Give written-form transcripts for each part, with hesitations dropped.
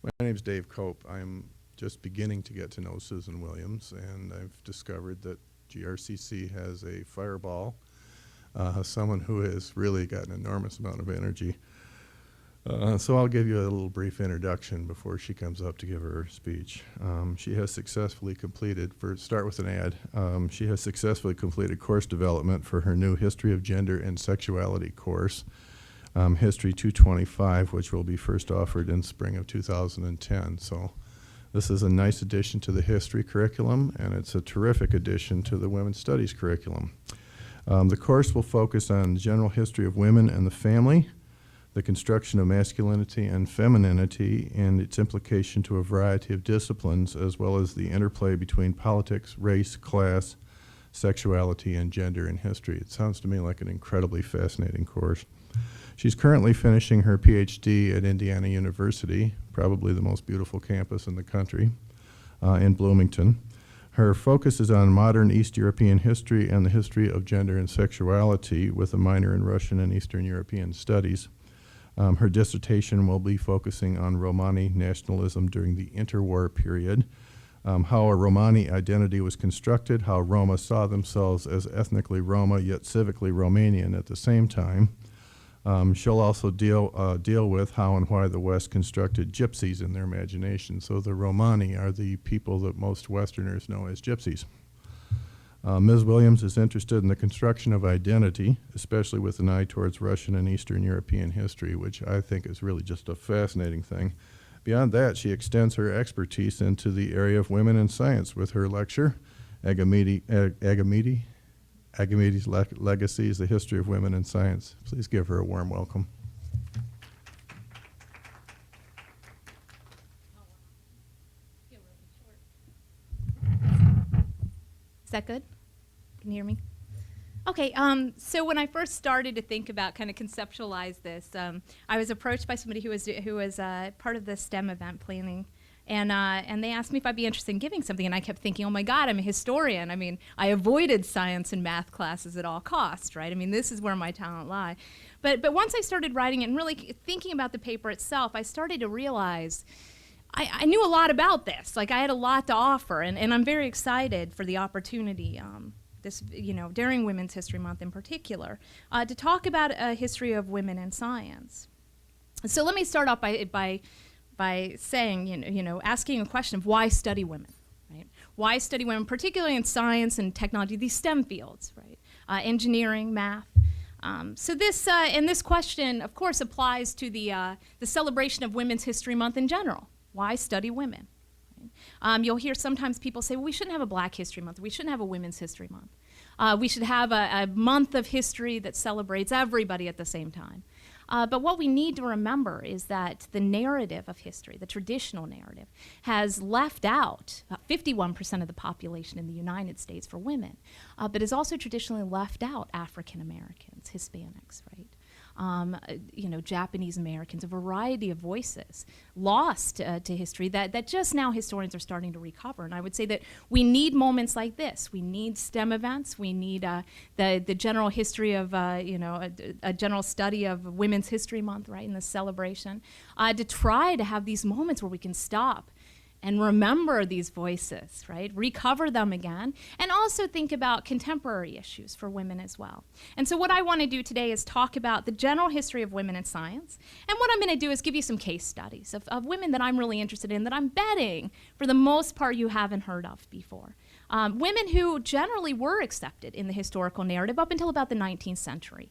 My name's Dave Cope. I'm just beginning to get to know Susan Williams, and I've discovered that GRCC has a fireball, someone who has really got an enormous amount of energy. So I'll give you a little brief introduction before she comes up to give her speech. She has successfully completed, start with an ad, she has successfully completed course development for her new History of Gender and Sexuality course, History 225, which will be first offered in spring of 2010. So this is a nice addition to the history curriculum, and it's a terrific addition to the women's studies curriculum. The course will focus on the general history of women and the family, the construction of masculinity and femininity, and its implication to a variety of disciplines, as well as the interplay between politics, race, class, sexuality, and gender in history. It sounds to me like an incredibly fascinating course. She's currently finishing her PhD at Indiana University, probably the most beautiful campus in the country, in Bloomington. Her focus is on modern East European history and the history of gender and sexuality, with a minor in Russian and Eastern European studies. Her dissertation will be focusing on Romani nationalism during the interwar period, how a Romani identity was constructed, how Roma saw themselves as ethnically Roma yet civically Romanian at the same time. She'll also deal with how and why the West constructed gypsies in their imagination. So the Romani are the people that most Westerners know as gypsies. Ms. Williams is interested in the construction of identity, especially with an eye towards Russian and Eastern European history, which I think is really just a fascinating thing. Beyond that, she extends her expertise into the area of women in science with her lecture, Agamede's Legacies, the History of Women in Science. Please give her a warm welcome. Is that good? Can you hear me? Okay, so when I first started to think about, kind of conceptualize this, I was approached by somebody who was part of the STEM event planning, and they asked me if I'd be interested in giving something, and I kept thinking, oh my God, I'm a historian. I mean, I avoided science and math classes at all costs, right? I mean, this is where my talent lie. But once I started writing it and really thinking about the paper itself, I started to realize I knew a lot about this. Like, I had a lot to offer, and I'm very excited for the opportunity, during Women's History Month in particular, to talk about a history of women in science. So let me start off by saying, asking a question of why study women, right? Why study women, particularly in science and technology, these STEM fields, right? Engineering, math. So this question, of course, applies to the celebration of Women's History Month in general. Why study women? You'll hear sometimes people say, well, we shouldn't have a Black History Month. We shouldn't have a Women's History Month. We should have a month of history that celebrates everybody at the same time. But what we need to remember is that the narrative of history, the traditional narrative, has left out 51% of the population in the United States for women, but has also traditionally left out African Americans, Hispanics, right? Japanese Americans, a variety of voices lost to history that just now historians are starting to recover. And I would say that we need moments like this. We need STEM events. We need the general history of, a general study of Women's History Month, right, in the celebration, to try to have these moments where we can stop and remember these voices, right? Recover them again, and also think about contemporary issues for women as well. And so what I want to do today is talk about the general history of women in science, and what I'm going to do is give you some case studies of women that I'm really interested in, that I'm betting, for the most part, you haven't heard of before. Women who generally were accepted in the historical narrative up until about the 19th century,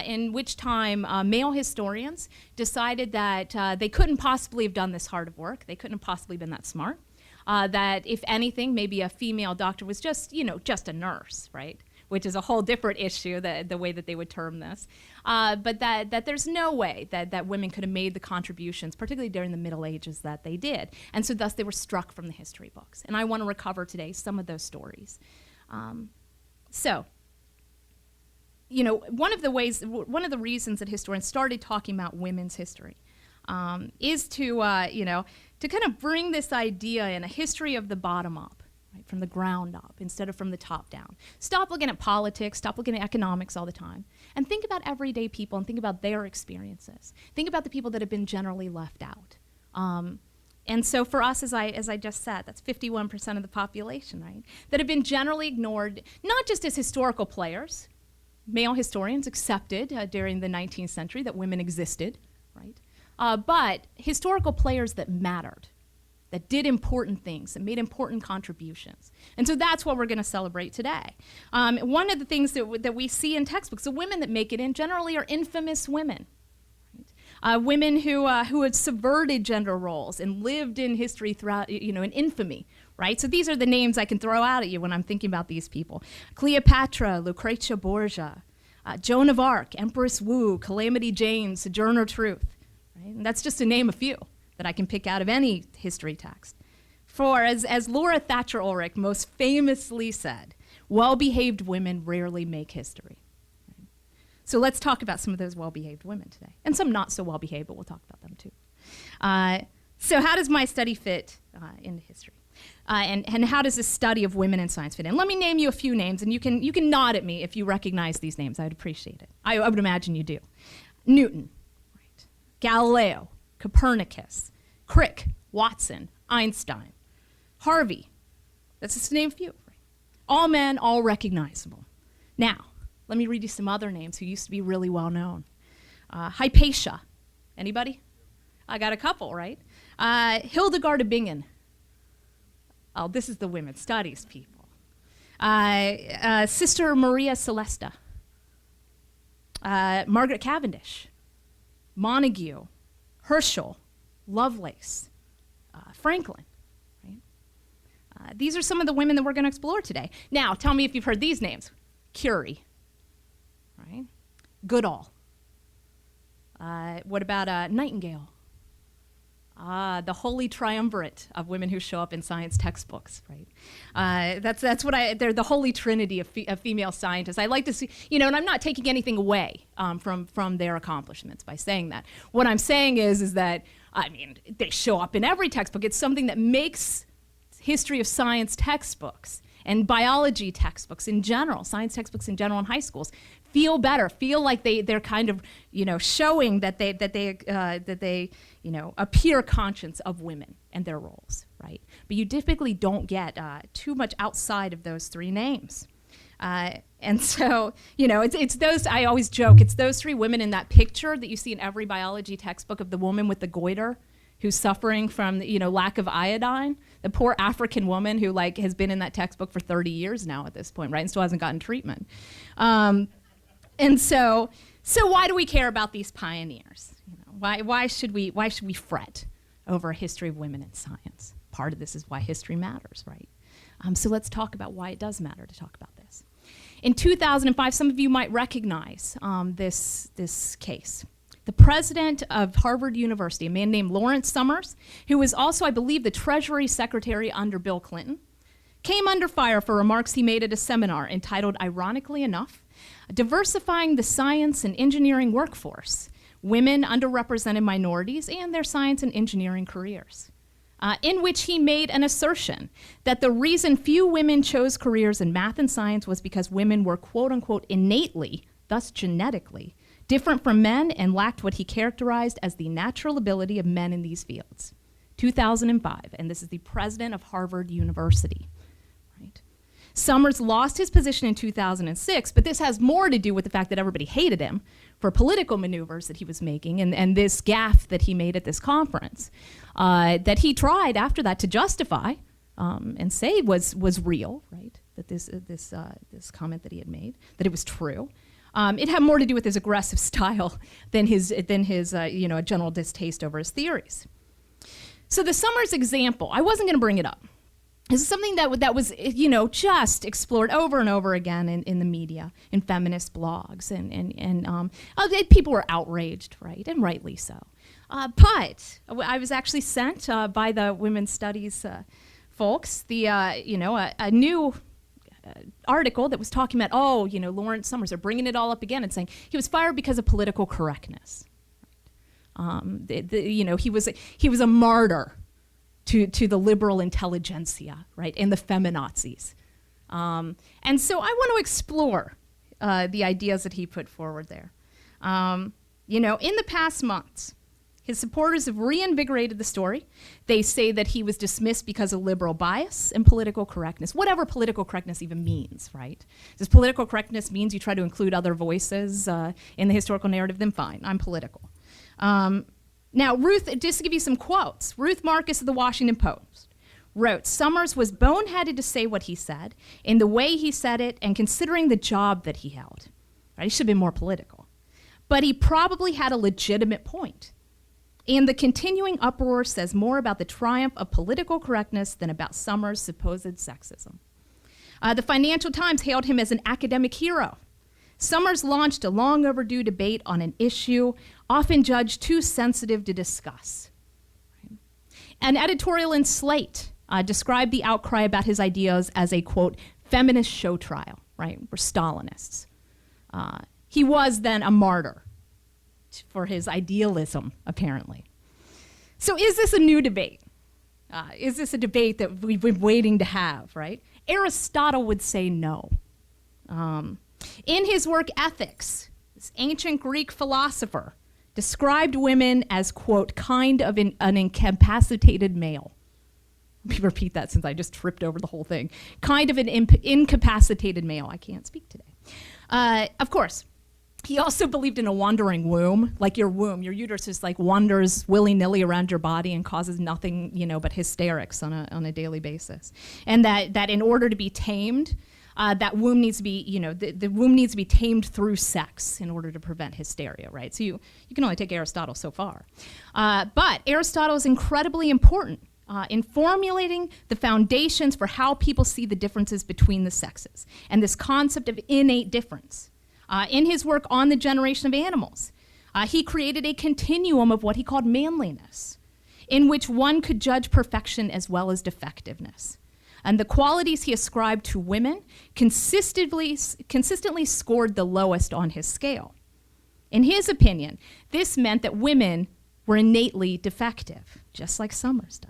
in which time male historians decided that they couldn't possibly have done this hard work, they couldn't have possibly been that smart, that if anything, maybe a female doctor was just a nurse, right? Which is a whole different issue, the way that they would term this. But that there's no way that women could have made the contributions, particularly during the Middle Ages, that they did. And so thus they were struck from the history books. And I want to recover today some of those stories. One of the reasons that historians started talking about women's history is to kind of bring this idea in a history of the bottom up. Right, from the ground up instead of from the top down. Stop looking at politics, stop looking at economics all the time, and think about everyday people and think about their experiences. Think about the people that have been generally left out. And so for us, as I just said, that's 51% of the population, right, that have been generally ignored, not just as historical players. Male historians accepted during the 19th century that women existed, right, but historical players that mattered, that did important things, that made important contributions. And so that's what we're going to celebrate today. One of the things that we see in textbooks, the women that make it in generally are infamous women. Women who had subverted gender roles and lived in history throughout, in infamy, right? So these are the names I can throw out at you when I'm thinking about these people. Cleopatra, Lucretia Borgia, Joan of Arc, Empress Wu, Calamity Jane, Sojourner Truth, right? And that's just to name a few that I can pick out of any history text. For, as Laura Thatcher Ulrich most famously said, well-behaved women rarely make history. Right? So let's talk about some of those well-behaved women today, and some not so well-behaved, but we'll talk about them too. So how does my study fit into history? And how does this study of women in science fit in? Let me name you a few names, and you can nod at me if you recognize these names. I would appreciate it. I would imagine you do. Newton, right? Galileo, Copernicus, Crick, Watson, Einstein, Harvey. That's just to name a few. Right? All men, all recognizable. Now, let me read you some other names who used to be really well known. Hypatia. Anybody? I got a couple, right? Hildegard of Bingen. Oh, this is the women's studies people. Sister Maria Celeste. Margaret Cavendish. Montague. Herschel. Lovelace. Franklin. Right? These are some of the women that we're going to explore today. Now, tell me if you've heard these names. Curie. Right? Goodall. What about Nightingale? The holy triumvirate of women who show up in science textbooks, right? That's what they're the Holy Trinity of female scientists. I like to see, and I'm not taking anything away from their accomplishments by saying that. What I'm saying is that, they show up in every textbook. It's something that makes history of science textbooks and biology textbooks in general, science textbooks in general in high schools, feel better, feel like they're kind of, showing that they appear conscious of women and their roles, right? But you typically don't get too much outside of those three names. And so, it's those, I always joke, it's those three women in that picture that you see in every biology textbook of the woman with the goiter who's suffering from, lack of iodine, the poor African woman who, has been in that textbook for 30 years now at this point, right, and still hasn't gotten treatment. And so why do we care about these pioneers? Why should we fret over a history of women in science? Part of this is why history matters, right? So let's talk about why it does matter to talk about this. In 2005, some of you might recognize this case. The president of Harvard University, a man named Lawrence Summers, who was also, I believe, the Treasury Secretary under Bill Clinton, came under fire for remarks he made at a seminar entitled, ironically enough, Diversifying the Science and Engineering Workforce, Women, Underrepresented Minorities, and Their Science and Engineering Careers, in which he made an assertion that the reason few women chose careers in math and science was because women were, quote unquote, innately, thus genetically, different from men and lacked what he characterized as the natural ability of men in these fields. 2005, and this is the president of Harvard University. Right? Summers lost his position in 2006, but this has more to do with the fact that everybody hated him for political maneuvers that he was making and this gaffe that he made at this conference that he tried after that to justify and say was real, right? That this comment that he had made, that it was true. It had more to do with his aggressive style than his a general distaste over his theories. So the Summers example, I wasn't going to bring it up. This is something that was just explored over and over again in the media, in feminist blogs, and people were outraged, right, and rightly so. But I was actually sent by the women's studies folks a new article that was talking about, Lawrence Summers, they're bringing it all up again and saying he was fired because of political correctness. He was a martyr to the liberal intelligentsia, right, and the feminazis. And so I want to explore the ideas that he put forward there. In the past months, His supporters have reinvigorated the story. They say that he was dismissed because of liberal bias and political correctness, whatever political correctness even means, right? Does political correctness means you try to include other voices in the historical narrative? Then fine, I'm political. Now, Ruth, just to give you some quotes, Ruth Marcus of the Washington Post wrote, Summers was boneheaded to say what he said, in the way he said it, and considering the job that he held. Right? He should have been more political. But he probably had a legitimate point. And the continuing uproar says more about the triumph of political correctness than about Summers' supposed sexism. The Financial Times hailed him as an academic hero. Summers launched a long overdue debate on an issue often judged too sensitive to discuss. Right? An editorial in Slate described the outcry about his ideas as a, quote, feminist show trial, right? We're Stalinists. He was then a martyr for his idealism, apparently. So is this a new debate? Is this a debate that we've been waiting to have, right? Aristotle would say no. In his work Ethics, this ancient Greek philosopher described women as, quote, kind of an incapacitated male. Let me repeat that since I just tripped over the whole thing. Kind of an incapacitated male. I can't speak today. Of course, he also believed in a wandering womb, like your womb. Your uterus just like wanders willy-nilly around your body and causes nothing, but hysterics on a daily basis. And that in order to be tamed, that womb needs to be, the womb needs to be tamed through sex in order to prevent hysteria, right? So you can only take Aristotle so far. But Aristotle is incredibly important in formulating the foundations for how people see the differences between the sexes and this concept of innate difference. In his work on the generation of animals, he created a continuum of what he called manliness, in which one could judge perfection as well as defectiveness. And the qualities he ascribed to women consistently scored the lowest on his scale. In his opinion, this meant that women were innately defective, just like Summers does.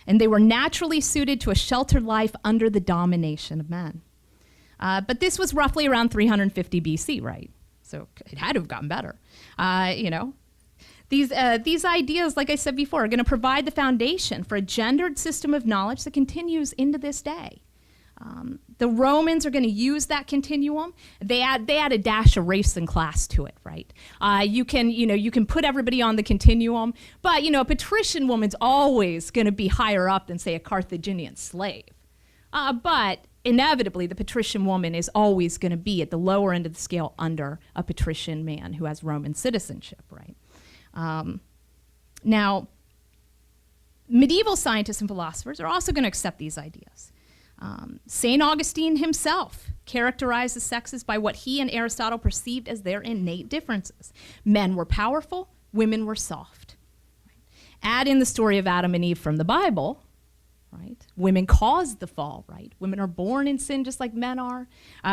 And they were naturally suited to a sheltered life under the domination of men. But this was roughly around 350 BC, right? So it had to have gotten better. These ideas, like I said before, are going to provide the foundation for a gendered system of knowledge that continues into this day. The Romans are going to use that continuum. They add a dash of race and class to it, right? You can put everybody on the continuum, but a patrician woman's always going to be higher up than, say, a Carthaginian slave. But inevitably, the patrician woman is always going to be at the lower end of the scale under a patrician man who has Roman citizenship, right? Now, medieval scientists and philosophers are also going to accept these ideas. St. Augustine himself characterized the sexes by what he and Aristotle perceived as their innate differences. Men were powerful, women were soft. Right? Add in the story of Adam and Eve from the Bible, right? Women caused the fall, right? Women are born in sin just like men are.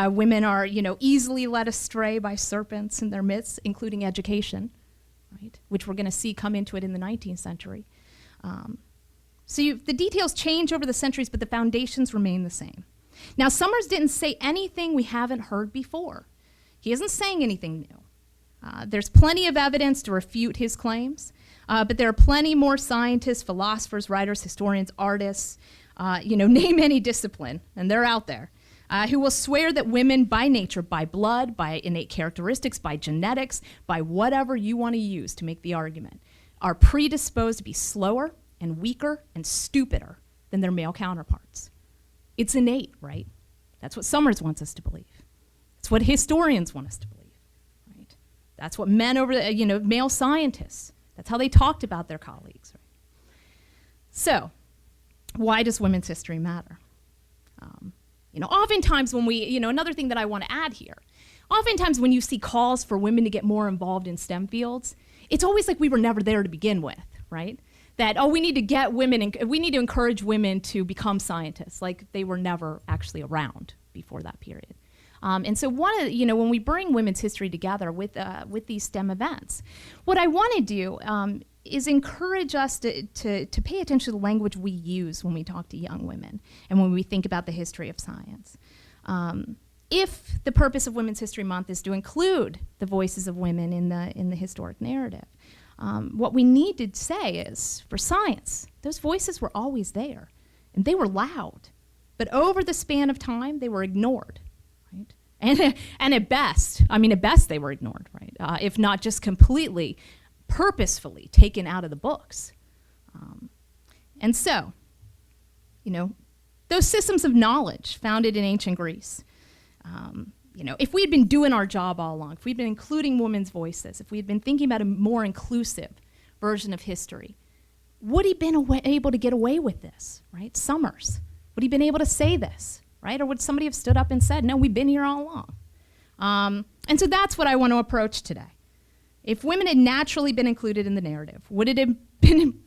Women are, easily led astray by serpents in their midst, including education, right? Which we're going to see come into it in the 19th century. So the details change over the centuries, but the foundations remain the same. Now, Summers didn't say anything we haven't heard before. He isn't saying anything new. There's plenty of evidence to refute his claims, but there are plenty more scientists, philosophers, writers, historians, artists, name any discipline, and they're out there, who will swear that women by nature, by blood, by innate characteristics, by genetics, by whatever you want to use to make the argument, are predisposed to be slower and weaker and stupider than their male counterparts. It's innate, right? That's what Summers wants us to believe. It's what historians want us to believe, right? That's what men male scientists, that's how they talked about their colleagues, right? So, why does women's history matter? Oftentimes when we, another thing that I want to add here, oftentimes when you see calls for women to get more involved in STEM fields, it's always like we were never there to begin with, right? That, we need to get women, and we need to encourage women to become scientists, like they were never actually around before that period. And so when we bring women's history together with these STEM events, what I want to do is encourage us to pay attention to the language we use when we talk to young women and when we think about the history of science. if the purpose of Women's History Month is to include the voices of women in the historic narrative, what we need to say is, for science, those voices were always there, and they were loud. But over the span of time, they were ignored, right? And at best, they were ignored, right? If not just completely, purposefully taken out of the books. And so, those systems of knowledge founded in ancient Greece, if we had been doing our job all along, if we'd been including women's voices, if we had been thinking about a more inclusive version of history, would he been able to get away with this, right? Summers, would he been able to say this, right? Or would somebody have stood up and said, no, we've been here all along? And so that's what I want to approach today. If women had naturally been included in the narrative, would it have been,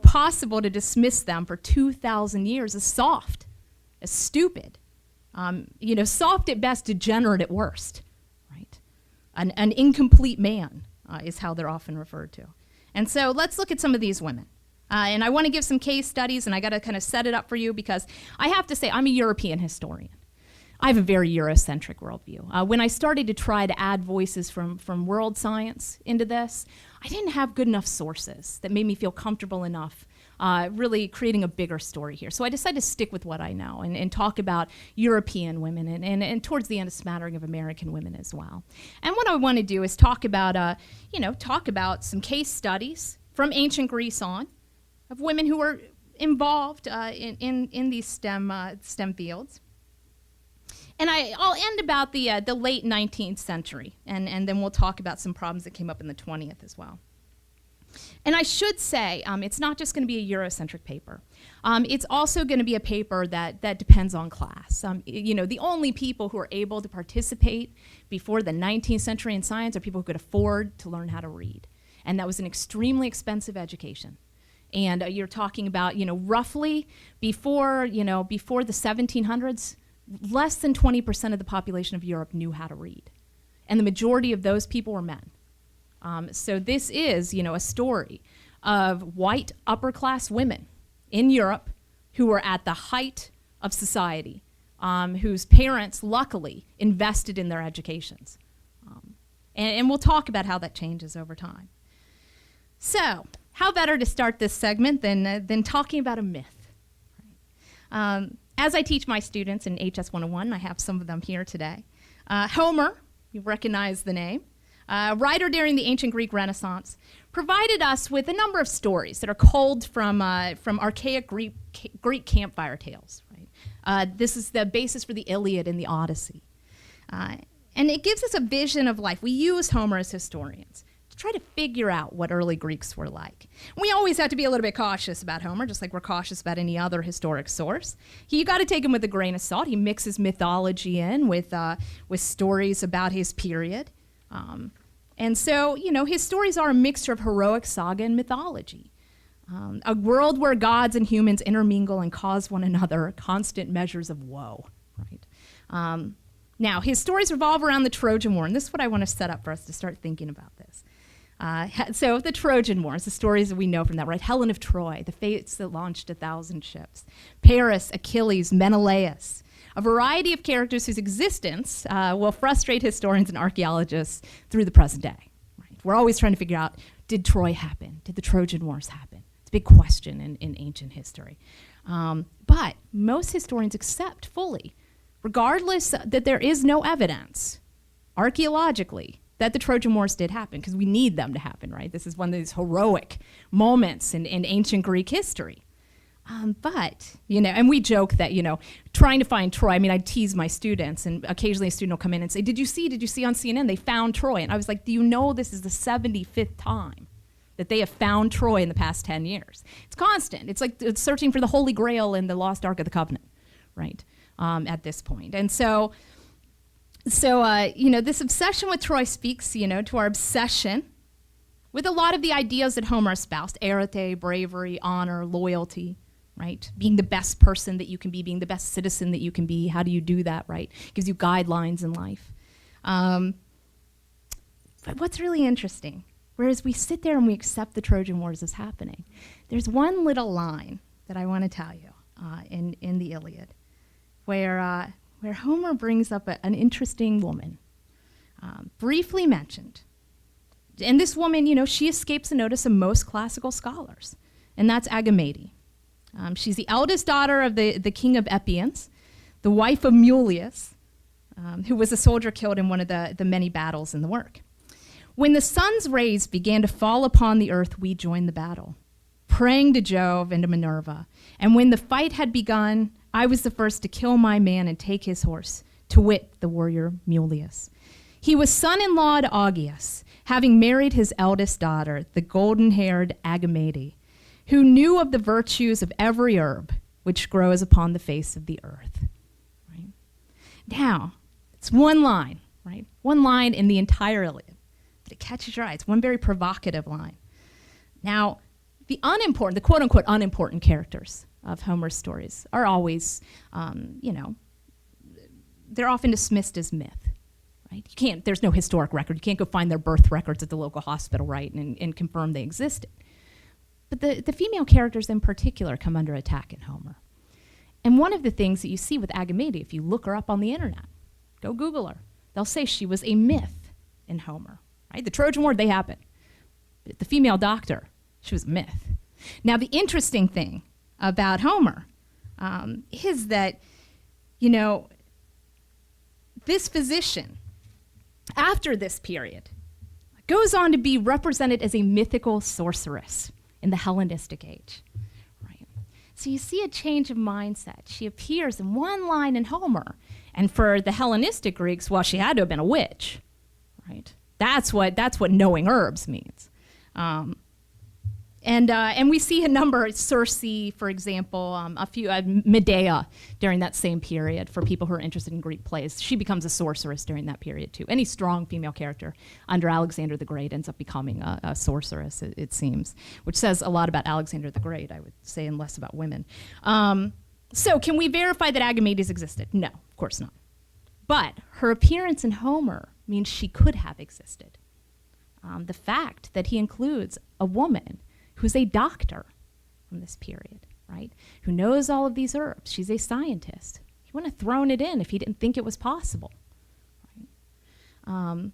possible to dismiss them for 2,000 years as soft, as stupid, soft at best, degenerate at worst, right? An incomplete man is how they're often referred to. And so let's look at some of these women. And I want to give some case studies, and I got to kind of set it up for you because I have to say I'm a European historian. I have a very Eurocentric worldview. When I started to try to add voices from world science into this, I didn't have good enough sources that made me feel comfortable enough really creating a bigger story here. So I decided to stick with what I know and talk about European women and towards the end a smattering of American women as well. And what I want to do is talk about some case studies from ancient Greece on of women who were involved in these STEM fields. And I'll end about the late 19th century, and then we'll talk about some problems that came up in the 20th as well. And I should say, it's not just going to be a Eurocentric paper. It's also going to be a paper that depends on class. The only people who are able to participate before the 19th century in science are people who could afford to learn how to read. And that was an extremely expensive education. And you're talking about, roughly before the 1700s, less than 20% of the population of Europe knew how to read. And the majority of those people were men. So this is, a story of white upper-class women in Europe who were at the height of society, whose parents, luckily, invested in their educations. And we'll talk about how that changes over time. So, how better to start this segment than talking about a myth? As I teach my students in HS 101, I have some of them here today. Homer, you recognize the name, writer during the ancient Greek Renaissance, provided us with a number of stories that are culled from archaic Greek campfire tales. Right? This is the basis for the Iliad and the Odyssey. And it gives us a vision of life. We use Homer as historians to try to figure out what early Greeks were like. We always have to be a little bit cautious about Homer, just like we're cautious about any other historic source. You got to take him with a grain of salt. He mixes mythology in with stories about his period. And so, his stories are a mixture of heroic saga and mythology. A world where gods and humans intermingle and cause one another constant measures of woe. Right? Now, his stories revolve around the Trojan War, and this is what I want to set up for us to start thinking about this. So the Trojan Wars, the stories that we know from that, right? Helen of Troy, the fates that launched 1,000 ships. Paris, Achilles, Menelaus. A variety of characters whose existence will frustrate historians and archaeologists through the present day. Right? We're always trying to figure out, did Troy happen? Did the Trojan Wars happen? It's a big question in ancient history. But most historians accept fully, regardless that there is no evidence, archaeologically, that the Trojan Wars did happen, because we need them to happen, right? This is one of these heroic moments in ancient Greek history. But, and we joke that, trying to find Troy, I tease my students, and occasionally a student will come in and say, did you see on CNN, they found Troy? And I was like, do you know this is the 75th time that they have found Troy in the past 10 years? It's constant. It's like it's searching for the Holy Grail in the Lost Ark of the Covenant, right, at this point. And so this obsession with Troy speaks, to our obsession with a lot of the ideas that Homer espoused: arete, bravery, honor, loyalty, right? Being the best person that you can be, being the best citizen that you can be. How do you do that, right? Gives you guidelines in life. But what's really interesting, whereas we sit there and we accept the Trojan Wars as happening, there's one little line that I want to tell you in the Iliad, where where Homer brings up an interesting woman, briefly mentioned. And this woman, she escapes the notice of most classical scholars, and that's Agamede. She's the eldest daughter of the king of Epians, the wife of Mulius, who was a soldier killed in one of the many battles in the work. When the sun's rays began to fall upon the earth, we joined the battle, praying to Jove and to Minerva. And when the fight had begun, I was the first to kill my man and take his horse, to wit, the warrior Mulius. He was son-in-law to Augeas, having married his eldest daughter, the golden-haired Agamede, who knew of the virtues of every herb which grows upon the face of the earth. Right? Now, it's one line, right? One line in the entire Iliad. But it catches your eye. It's one very provocative line. Now, the quote-unquote unimportant characters of Homer's stories are always, they're often dismissed as myth, right? There's no historic record. You can't go find their birth records at the local hospital, right, and confirm they existed. But the female characters in particular come under attack in Homer. And one of the things that you see with Agamede, if you look her up on the internet, go Google her, they'll say she was a myth in Homer, right? The Trojan War, they happened. But the female doctor, she was a myth. Now, the interesting thing about Homer is that, this physician, after this period, goes on to be represented as a mythical sorceress in the Hellenistic age. Right? So you see a change of mindset. She appears in one line in Homer, and for the Hellenistic Greeks, well, she had to have been a witch. Right? That's what knowing herbs means. And we see a number, Circe, for example, a few, Medea during that same period for people who are interested in Greek plays. She becomes a sorceress during that period too. Any strong female character under Alexander the Great ends up becoming a sorceress, it seems, which says a lot about Alexander the Great, I would say, and less about women. So can we verify that Agamedes existed? No, of course not. But her appearance in Homer means she could have existed. The fact that he includes a woman who's a doctor from this period, right? Who knows all of these herbs. She's a scientist. He wouldn't have thrown it in if he didn't think it was possible. Right?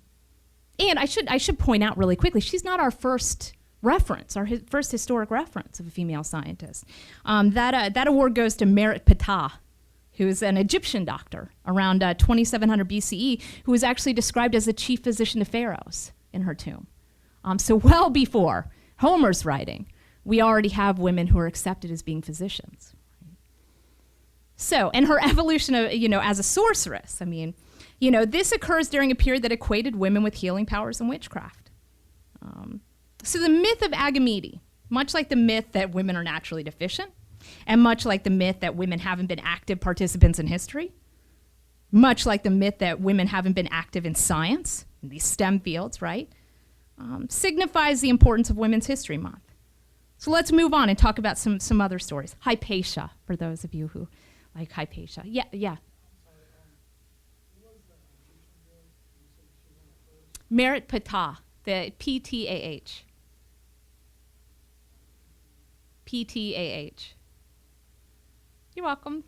And I should point out really quickly, she's not our first reference, first historic reference of a female scientist. That award goes to Margaret Cavendish, who is an Egyptian doctor around 2700 BCE, who was actually described as the chief physician to pharaohs in her tomb. So well before Homer's writing, we already have women who are accepted as being physicians. So, and her evolution of, as a sorceress, this occurs during a period that equated women with healing powers and witchcraft. So the myth of Agamede, much like the myth that women are naturally deficient, and much like the myth that women haven't been active participants in history, much like the myth that women haven't been active in science, in these STEM fields, right? Signifies the importance of Women's History Month. So let's move on and talk about some other stories. Hypatia, for those of you who like Hypatia. Yeah. Merit Ptah, the P-T-A-H. P-T-A-H. You're welcome.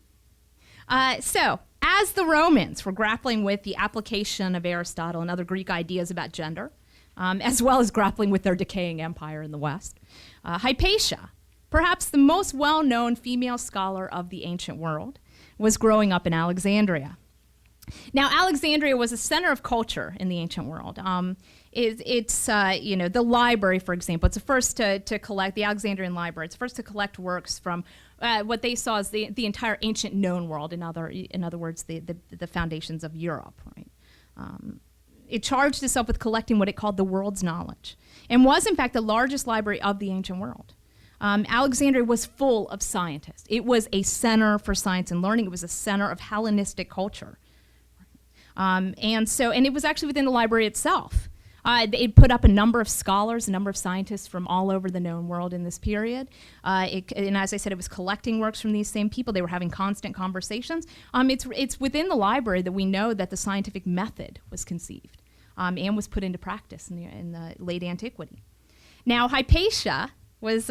So, as the Romans were grappling with the application of Aristotle and other Greek ideas about gender, as well as grappling with their decaying empire in the West, Hypatia, perhaps the most well-known female scholar of the ancient world, was growing up in Alexandria. Now, Alexandria was a center of culture in the ancient world. It's the library, for example. It's the first to collect, the Alexandrian library. It's the first to collect works from what they saw as the entire ancient known world. In other words, the foundations of Europe. Right? It charged itself with collecting what it called the world's knowledge, and was in fact the largest library of the ancient world. Alexandria was full of scientists. It was a center for science and learning. It was a center of Hellenistic culture. And it was actually within the library itself. It put up a number of scholars, a number of scientists from all over the known world in this period. And as I said, it was collecting works from these same people. They were having constant conversations. It's within the library that we know that the scientific method was conceived and was put into practice in the late antiquity. Now, Hypatia was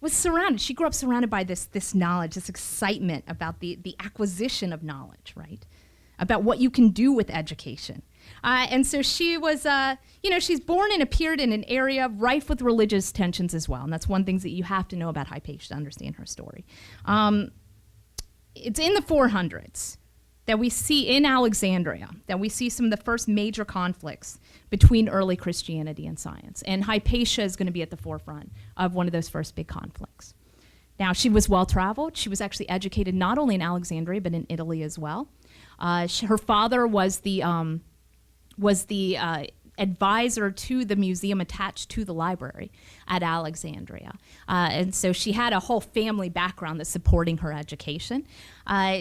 surrounded. She grew up surrounded by this knowledge, this excitement about the acquisition of knowledge, right? about what you can do with education. And so she was, she's born and appeared in an area rife with religious tensions as well. And that's one thing that you have to know about Hypatia to understand her story. It's in the 400s that we see in Alexandria, that we see some of the first major conflicts between early Christianity and science. And Hypatia is going to be at the forefront of one of those first big conflicts. Now, she was well-traveled. She was actually educated not only in Alexandria, but in Italy as well. Her father was the advisor to the museum attached to the library at Alexandria. And so she had a whole family background that's supporting her education.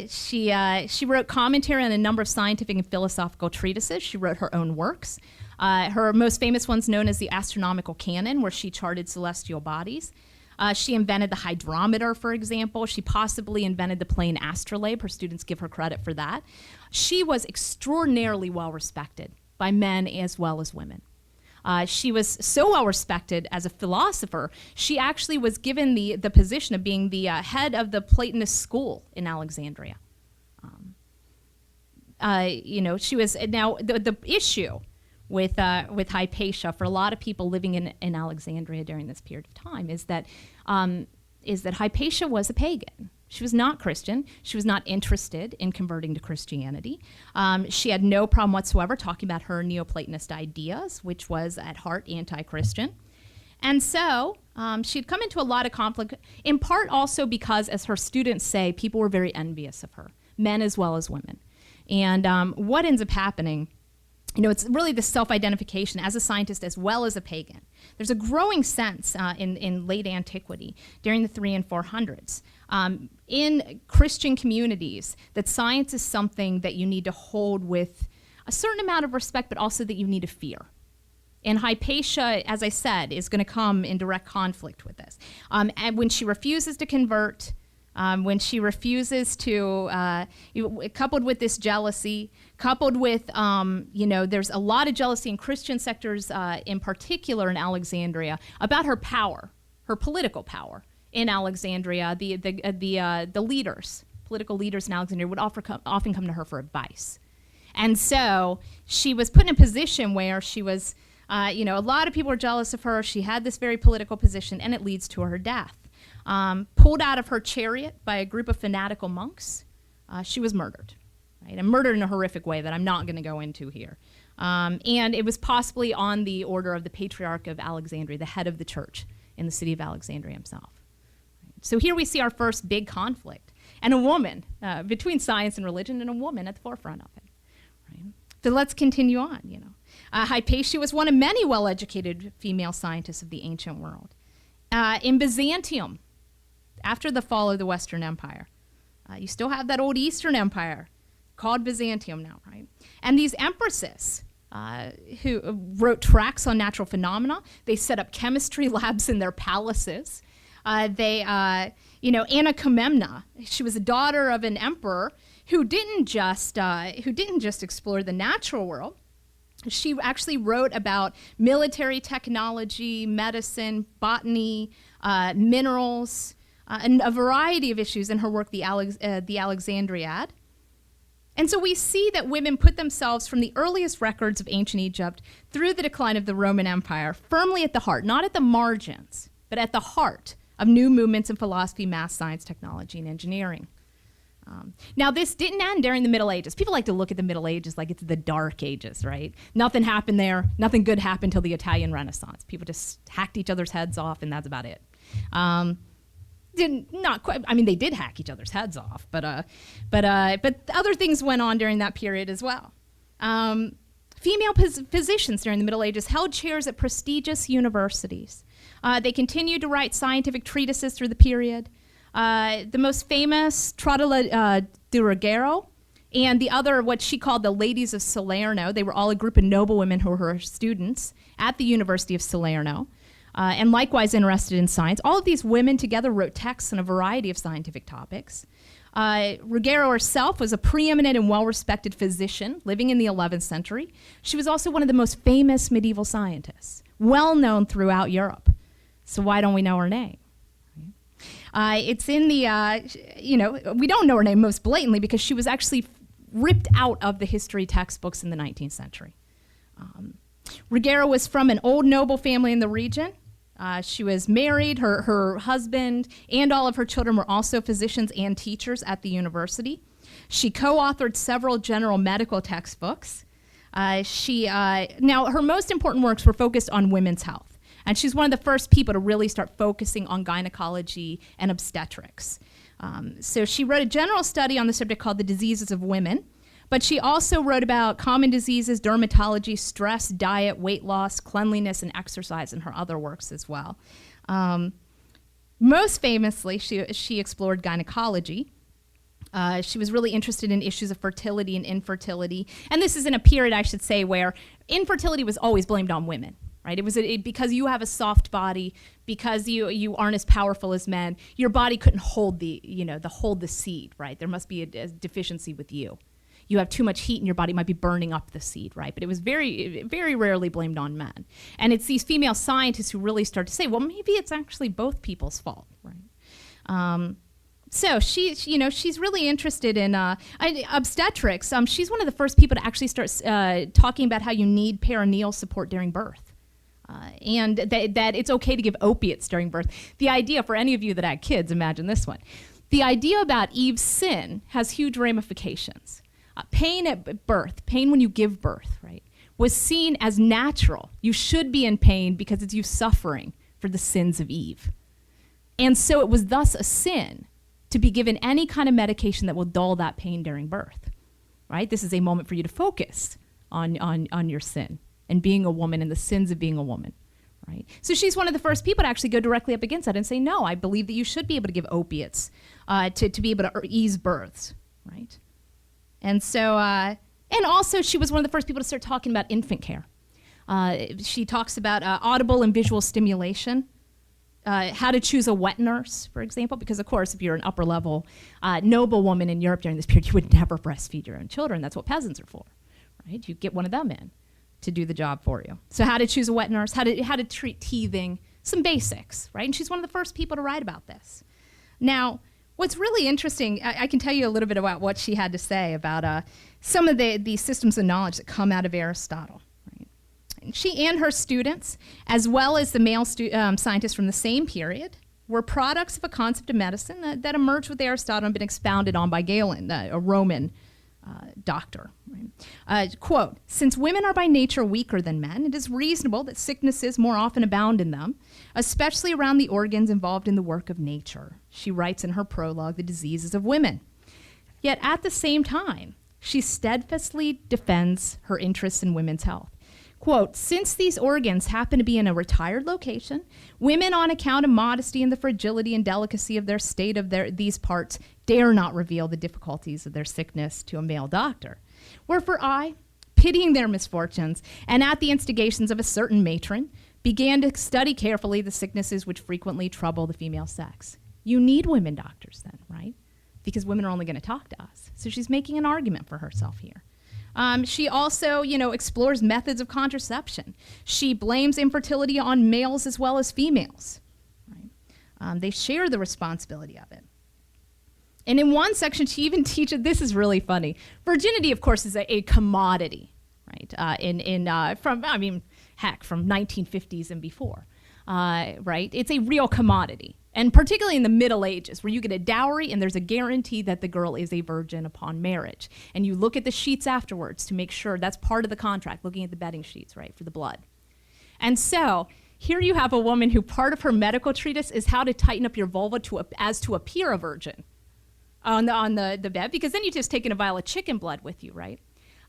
She wrote commentary on a number of scientific and philosophical treatises. She wrote her own works. Her most famous one's known as the Astronomical Canon, where she charted celestial bodies. She invented the hydrometer, for example. She possibly invented the plane astrolabe. Her students give her credit for that. She was extraordinarily well respected by men as well as women. She was so well respected as a philosopher, she actually was given the position of being the head of the Platonist school in Alexandria. She was, now the issue with Hypatia for a lot of people living in Alexandria during this period of time is that Hypatia was a pagan. She was not Christian. She was not interested in converting to Christianity. She had no problem whatsoever talking about her Neoplatonist ideas, which was at heart anti-Christian. And so she'd come into a lot of conflict, in part also because, as her students say, people were very envious of her, men as well as women. And what ends up happening, it's really the self-identification as a scientist as well as a pagan. There's a growing sense in late antiquity, during the 300s and 400s, in Christian communities, that science is something that you need to hold with a certain amount of respect, but also that you need to fear. And Hypatia, as I said, is going to come in direct conflict with this. And when she refuses to convert, when she refuses to, coupled with this jealousy, coupled with, there's a lot of jealousy in Christian sectors, in particular in Alexandria, about her power, her political power in Alexandria. The leaders, political leaders in Alexandria would often come to her for advice. And so she was put in a position where she was, a lot of people were jealous of her. She had this very political position, and it leads to her death. Pulled out of her chariot by a group of fanatical monks, she was murdered, right? And murdered in a horrific way that I'm not going to go into here. And it was possibly on the order of the Patriarch of Alexandria, the head of the church in the city of Alexandria himself. So here we see our first big conflict, and a woman, between science and religion, and a woman at the forefront of it. Right? So let's continue on, Hypatia was one of many well-educated female scientists of the ancient world. In Byzantium, after the fall of the Western Empire, you still have that old Eastern Empire called Byzantium now, right? And these empresses who wrote tracts on natural phenomena, they set up chemistry labs in their palaces. Anna Comnena, she was a daughter of an emperor who didn't just explore the natural world. She actually wrote about military technology, medicine, botany, minerals, and a variety of issues in her work, the Alexandriad. And so we see that women put themselves from the earliest records of ancient Egypt through the decline of the Roman Empire firmly at the heart, not at the margins, but at the heart of new movements in philosophy, math, science, technology, and engineering. Now, this didn't end during the Middle Ages. People like to look at the Middle Ages like it's the Dark Ages, right? Nothing happened there. Nothing good happened till the Italian Renaissance. People just hacked each other's heads off, and that's about it. They did hack each other's heads off, but other things went on during that period as well. Female physicians during the Middle Ages held chairs at prestigious universities. They continued to write scientific treatises through the period. The most famous, Trotta di Ruggero, and the other, what she called the Ladies of Salerno. They were all a group of noblewomen who were her students at the University of Salerno, and likewise interested in science. All of these women together wrote texts on a variety of scientific topics. Ruggero herself was a preeminent and well-respected physician living in the 11th century. She was also one of the most famous medieval scientists, well known throughout Europe. So why don't we know her name? It's in the, we don't know her name most blatantly because she was actually ripped out of the history textbooks in the 19th century. Ruggero was from an old noble family in the region. She was married. Her husband and all of her children were also physicians and teachers at the university. She co-authored several general medical textbooks. Now, her most important works were focused on women's health, and she's one of the first people to really start focusing on gynecology and obstetrics. So she wrote a general study on the subject called The Diseases of Women, but she also wrote about common diseases, dermatology, stress, diet, weight loss, cleanliness, and exercise in her other works as well. Most famously, she explored gynecology. She was really interested in issues of fertility and infertility. And this is in a period, I should say, where infertility was always blamed on women, right? It was because you have a soft body, because you aren't as powerful as men, your body couldn't hold the seed, right? There must be a deficiency with you. You have too much heat in your body, might be burning up the seed, right? But it was very, very rarely blamed on men. And it's these female scientists who really start to say, well, maybe it's actually both people's fault, right? So she's really interested in obstetrics. She's one of the first people to actually start talking about how you need perineal support during birth. And that it's okay to give opiates during birth. The idea, for any of you that had kids, imagine this one. The idea about Eve's sin has huge ramifications. Pain at birth, pain when you give birth, right, was seen as natural. You should be in pain because it's you suffering for the sins of Eve. And so it was thus a sin to be given any kind of medication that will dull that pain during birth, right? This is a moment for you to focus on your sin and being a woman and the sins of being a woman, right? So she's one of the first people to actually go directly up against that and say, no, I believe that you should be able to give opiates to be able to ease births, right? And so, and also she was one of the first people to start talking about infant care. She talks about audible and visual stimulation, how to choose a wet nurse, for example, because of course, if you're an upper level noble woman in Europe during this period, you would never breastfeed your own children. That's what peasants are for, right? You get one of them in to do the job for you. So how to choose a wet nurse, how to treat teething, some basics, right? And she's one of the first people to write about this. Now, what's really interesting, I can tell you a little bit about what she had to say about some of the systems of knowledge that come out of Aristotle. Right? And she and her students, as well as the male scientists from the same period, were products of a concept of medicine that emerged with Aristotle and been expounded on by Galen, a Roman doctor. Right? Quote, since women are by nature weaker than men, it is reasonable that sicknesses more often abound in them, especially around the organs involved in the work of nature. She writes in her prologue, The Diseases of Women. Yet at the same time, she steadfastly defends her interests in women's health. Quote, since these organs happen to be in a retired location, women on account of modesty and the fragility and delicacy of their state of these parts dare not reveal the difficulties of their sickness to a male doctor. Wherefore I, pitying their misfortunes, and at the instigations of a certain matron, began to study carefully the sicknesses which frequently trouble the female sex. You need women doctors then, right? Because women are only going to talk to us. So she's making an argument for herself here. She also, explores methods of contraception. She blames infertility on males as well as females. Right? They share the responsibility of it. And in one section, she even teaches, this is really funny. Virginity, of course, is a commodity, right? From 1950s and before, right? It's a real commodity. And particularly in the Middle Ages, where you get a dowry and there's a guarantee that the girl is a virgin upon marriage. And you look at the sheets afterwards to make sure that's part of the contract, looking at the bedding sheets, right, for the blood. And so here you have a woman who part of her medical treatise is how to tighten up your vulva as to appear a virgin on the bed, because then you're just taking a vial of chicken blood with you, right?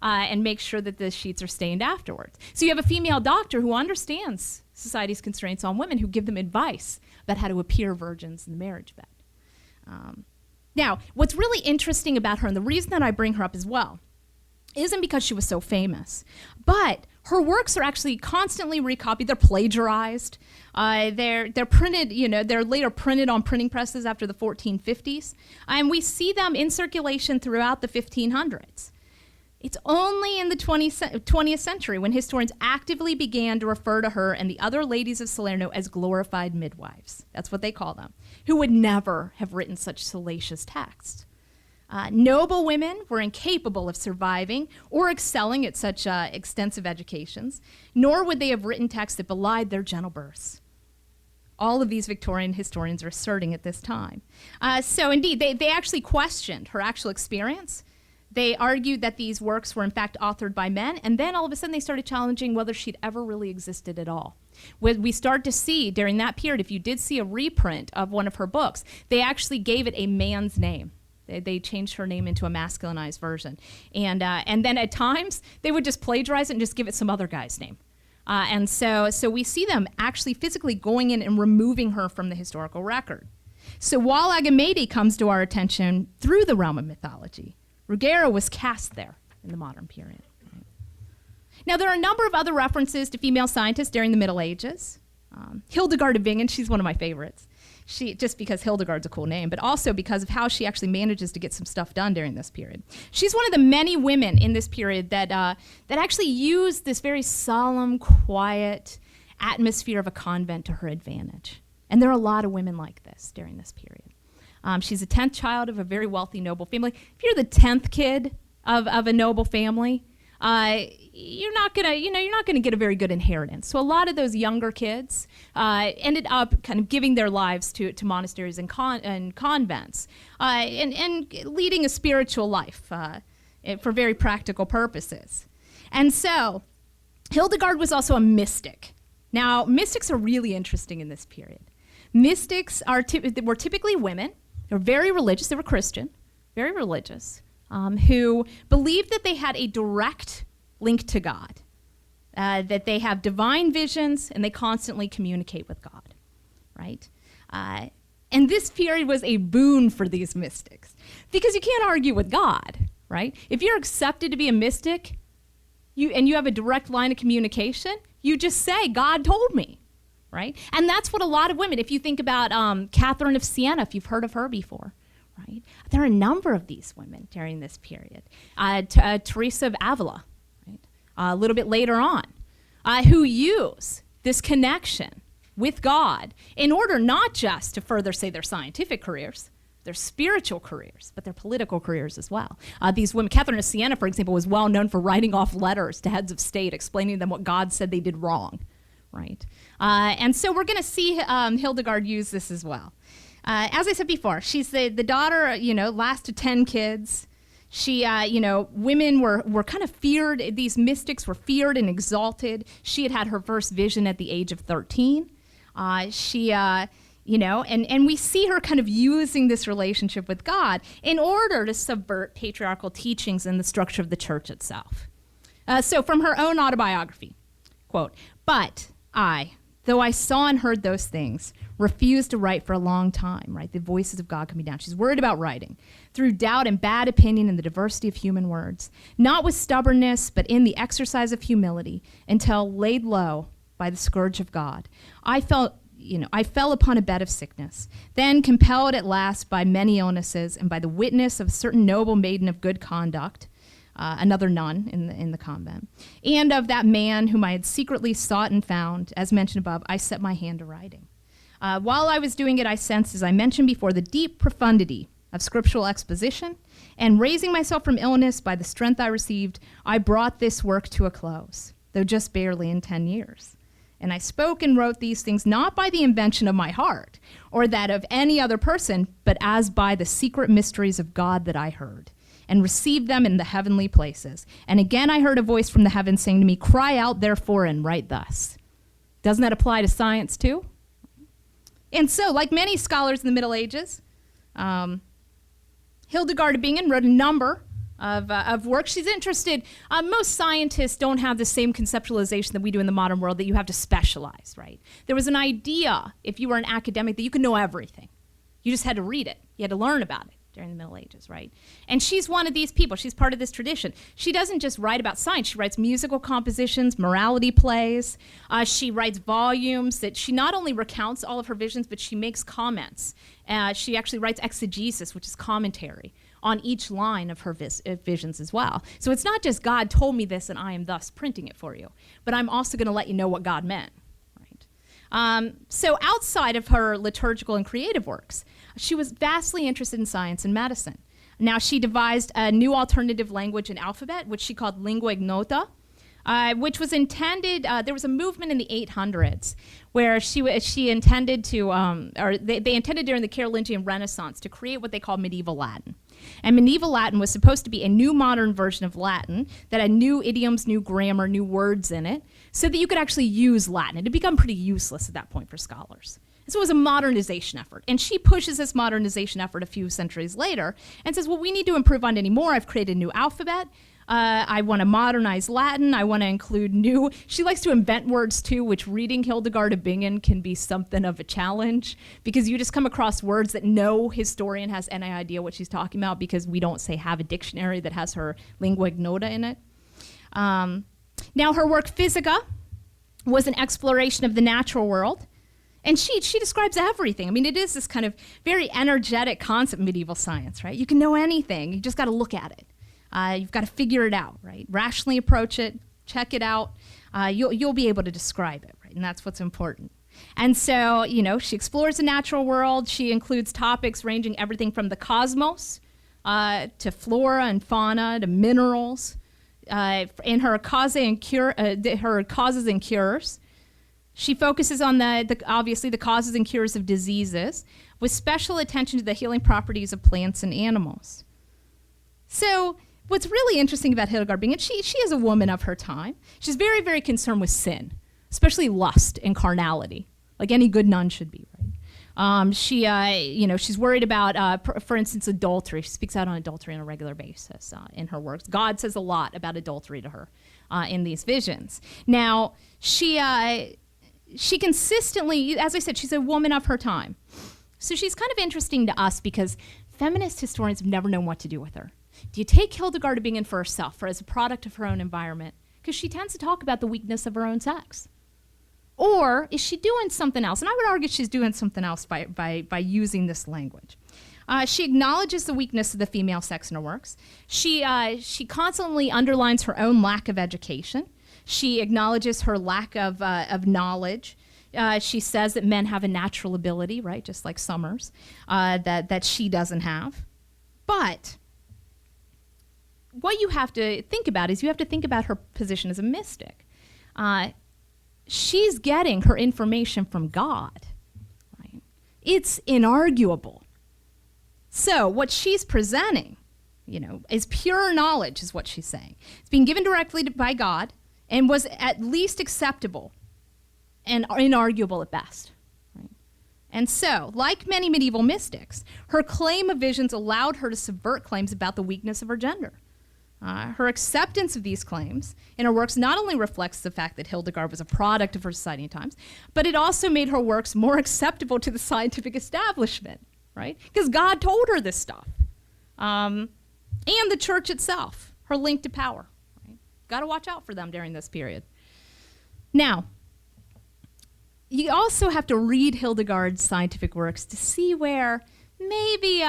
And make sure that the sheets are stained afterwards. So you have a female doctor who understands society's constraints on women, who give them advice about how to appear virgins in the marriage bed. Now, what's really interesting about her, and the reason that I bring her up as well, isn't because she was so famous, but her works are actually constantly recopied. They're plagiarized. They're printed, they're later printed on printing presses after the 1450s. And we see them in circulation throughout the 1500s. It's only in the 20th century when historians actively began to refer to her and the other ladies of Salerno as glorified midwives. That's what they call them, who would never have written such salacious texts. Noble women were incapable of surviving or excelling at such extensive educations, nor would they have written texts that belied their gentle births. All of these Victorian historians are asserting at this time. So indeed, they actually questioned her actual experience. They argued that these works were in fact authored by men, and then all of a sudden they started challenging whether she'd ever really existed at all. What we start to see during that period, if you did see a reprint of one of her books, they actually gave it a man's name. They changed her name into a masculinized version. And then at times, they would just plagiarize it and just give it some other guy's name. And so we see them actually physically going in and removing her from the historical record. So while Agamede comes to our attention through the realm of mythology, Ruggero was cast there in the modern period. Right? Now, there are a number of other references to female scientists during the Middle Ages. Hildegard of Bingen, she's one of my favorites. Just because Hildegard's a cool name, but also because of how she actually manages to get some stuff done during this period. She's one of the many women in this period that actually use this very solemn, quiet atmosphere of a convent to her advantage. And there are a lot of women like this during this period. She's a 10th child of a very wealthy noble family. If you're the 10th kid of a noble family, you're not gonna get a very good inheritance. So a lot of those younger kids ended up kind of giving their lives to monasteries and convents, and leading a spiritual life for very practical purposes. And so Hildegard was also a mystic. Now, mystics are really interesting in this period. Mystics were typically women. They were very religious. They were Christian, very religious, who believed that they had a direct link to God, that they have divine visions and they constantly communicate with God, right? And this period was a boon for these mystics because you can't argue with God, right? If you're accepted to be a mystic and you have a direct line of communication, you just say, God told me, right? And that's what a lot of women, if you think about Catherine of Siena, if you've heard of her before, right? There are a number of these women during this period. Teresa of Avila, right? A little bit later on, who use this connection with God in order not just to further, say, their scientific careers, their spiritual careers, but their political careers as well. These women, Catherine of Siena, for example, was well known for writing off letters to heads of state explaining to them what God said they did wrong, right? And so we're going to see Hildegard use this as well. As I said before, she's the daughter, last of 10 kids. She, women were kind of feared. These mystics were feared and exalted. She had her first vision at the age of 13. And we see her kind of using this relationship with God in order to subvert patriarchal teachings and the structure of the church itself. So from her own autobiography, quote, "But I, though I saw and heard those things, refused to write for a long time," right? The voices of God coming down. She's worried about writing. "Through doubt and bad opinion and the diversity of human words, not with stubbornness, but in the exercise of humility, until laid low by the scourge of God. I fell upon a bed of sickness. Then, compelled at last by many illnesses and by the witness of a certain noble maiden of good conduct," another nun in the convent, "and of that man whom I had secretly sought and found, as mentioned above, I set my hand to writing. While I was doing it, I sensed, as I mentioned before, the deep profundity of scriptural exposition, and raising myself from illness by the strength I received, I brought this work to a close, though just barely in 10 years. And I spoke and wrote these things not by the invention of my heart, or that of any other person, but as by the secret mysteries of God that I heard, and received them in the heavenly places. And again I heard a voice from the heavens saying to me, 'Cry out therefore and write thus.'" Doesn't that apply to science too? And so, like many scholars in the Middle Ages, Hildegard of Bingen wrote a number of works. She's interested. Most scientists don't have the same conceptualization that we do in the modern world, that you have to specialize, right? There was an idea, if you were an academic, that you could know everything. You just had to read it. You had to learn about it during the Middle Ages, right? And she's one of these people. She's part of this tradition. She doesn't just write about science. She writes musical compositions, morality plays. She writes volumes that she not only recounts all of her visions, but she makes comments. She actually writes exegesis, which is commentary on each line of her visions as well. So it's not just God told me this and I am thus printing it for you, but I'm also going to let you know what God meant. So outside of her liturgical and creative works, she was vastly interested in science and medicine. Now, she devised a new alternative language and alphabet, which she called lingua ignota, which was intended, there was a movement in the 800s where she intended to, they intended during the Carolingian Renaissance to create what they called medieval Latin. And medieval Latin was supposed to be a new modern version of Latin that had new idioms, new grammar, new words in it, so that you could actually use Latin. It had become pretty useless at that point for scholars. So it was a modernization effort. And she pushes this modernization effort a few centuries later and says, well, we need to improve on it anymore. I've created a new alphabet. I want to modernize Latin. I want to include new. She likes to invent words too, which reading Hildegard of Bingen can be something of a challenge because you just come across words that no historian has any idea what she's talking about because we don't, say, have a dictionary that has her lingua ignota in it. Now, her work Physica was an exploration of the natural world. And she describes everything. I mean, it is this kind of very energetic concept in medieval science, right? You can know anything. You just got to look at it. You've got to figure it out, right? Rationally approach it, check it out. You'll be able to describe it, right? And that's what's important. And so, you know, she explores the natural world. She includes topics ranging everything from the cosmos to flora and fauna to minerals. In her causes and cures, she focuses on obviously the causes and cures of diseases, with special attention to the healing properties of plants and animals. So what's really interesting about Hildegard of Bingen, she is a woman of her time. She's very, very concerned with sin, especially lust and carnality, like any good nun should be, right? She's worried about, for instance, adultery. She speaks out on adultery on a regular basis in her works. God says a lot about adultery to her in these visions. Now, she consistently, as I said, she's a woman of her time. So she's kind of interesting to us because feminist historians have never known what to do with her. Do you take Hildegard of Bingen for herself, or as a product of her own environment? Because she tends to talk about the weakness of her own sex. Or is she doing something else? And I would argue she's doing something else by using this language. She acknowledges the weakness of the female sex in her works. She constantly underlines her own lack of education. She acknowledges her lack of knowledge. She says that men have a natural ability, right, just like Summers, that she doesn't have. But what you have to think about is you have to think about her position as a mystic. She's getting her information from God. Right? It's inarguable. So what she's presenting, is pure knowledge, is what she's saying. It's being given directly by God and was at least acceptable and inarguable at best. Right? And so, like many medieval mystics, her claim of visions allowed her to subvert claims about the weakness of her gender. Her acceptance of these claims in her works not only reflects the fact that Hildegard was a product of her society and times, but it also made her works more acceptable to the scientific establishment, right? Because God told her this stuff. And the church itself, her link to power. Right? Got to watch out for them during this period. Now, you also have to read Hildegard's scientific works to see where maybe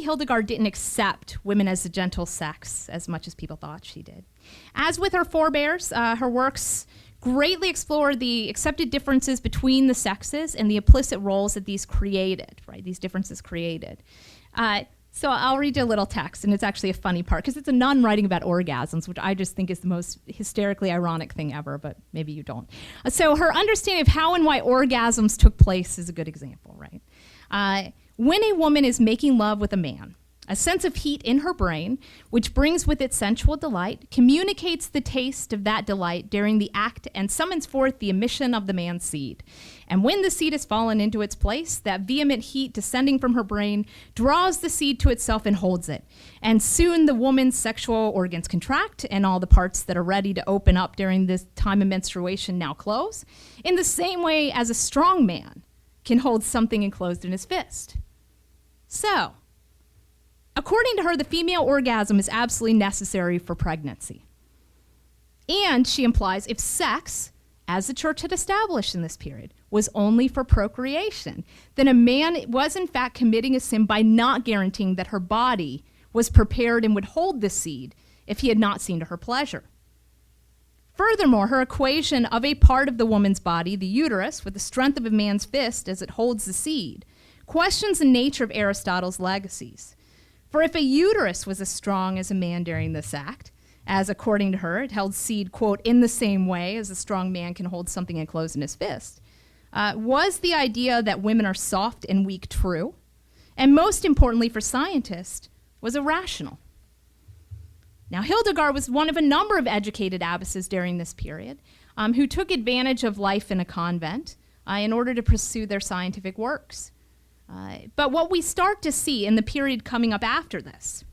Hildegard didn't accept women as a gentle sex as much as people thought she did. As with her forebears, her works greatly explore the accepted differences between the sexes and the implicit roles that these created, right? These differences created. So I'll read you a little text, and it's actually a funny part, because it's a nun writing about orgasms, which I just think is the most hysterically ironic thing ever, but maybe you don't. So her understanding of how and why orgasms took place is a good example, right? When a woman is making love with a man, a sense of heat in her brain, which brings with it sensual delight, communicates the taste of that delight during the act and summons forth the emission of the man's seed. And when the seed has fallen into its place, that vehement heat descending from her brain draws the seed to itself and holds it. And soon the woman's sexual organs contract, and all the parts that are ready to open up during this time of menstruation now close, in the same way as a strong man can hold something enclosed in his fist. So, according to her, the female orgasm is absolutely necessary for pregnancy. And she implies if sex, as the church had established in this period, was only for procreation, then a man was in fact committing a sin by not guaranteeing that her body was prepared and would hold the seed if he had not seen to her pleasure. Furthermore, her equation of a part of the woman's body, the uterus, with the strength of a man's fist as it holds the seed, questions the nature of Aristotle's Legacies. For if a uterus was as strong as a man during this act, as according to her, it held seed, quote, in the same way as a strong man can hold something enclosed in his fist, was the idea that women are soft and weak true? And most importantly for scientists, was irrational. Now, Hildegard was one of a number of educated abbesses during this period who took advantage of life in a convent in order to pursue their scientific works. But what we start to see in the period coming up after this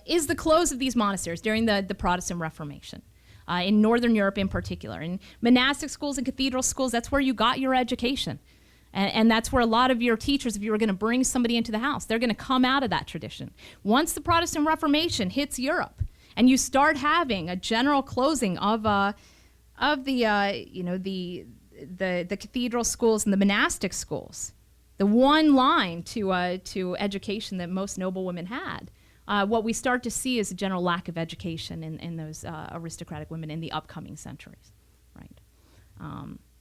is the close of these monasteries during the Protestant Reformation, in Northern Europe in particular. In monastic schools and cathedral schools, that's where you got your education. And that's where a lot of your teachers, if you were going to bring somebody into the house, they're going to come out of that tradition. Once the Protestant Reformation hits Europe, and you start having a general closing of the cathedral schools and the monastic schools, the one line to education that most noble women had, what we start to see is a general lack of education in those aristocratic women in the upcoming centuries, right?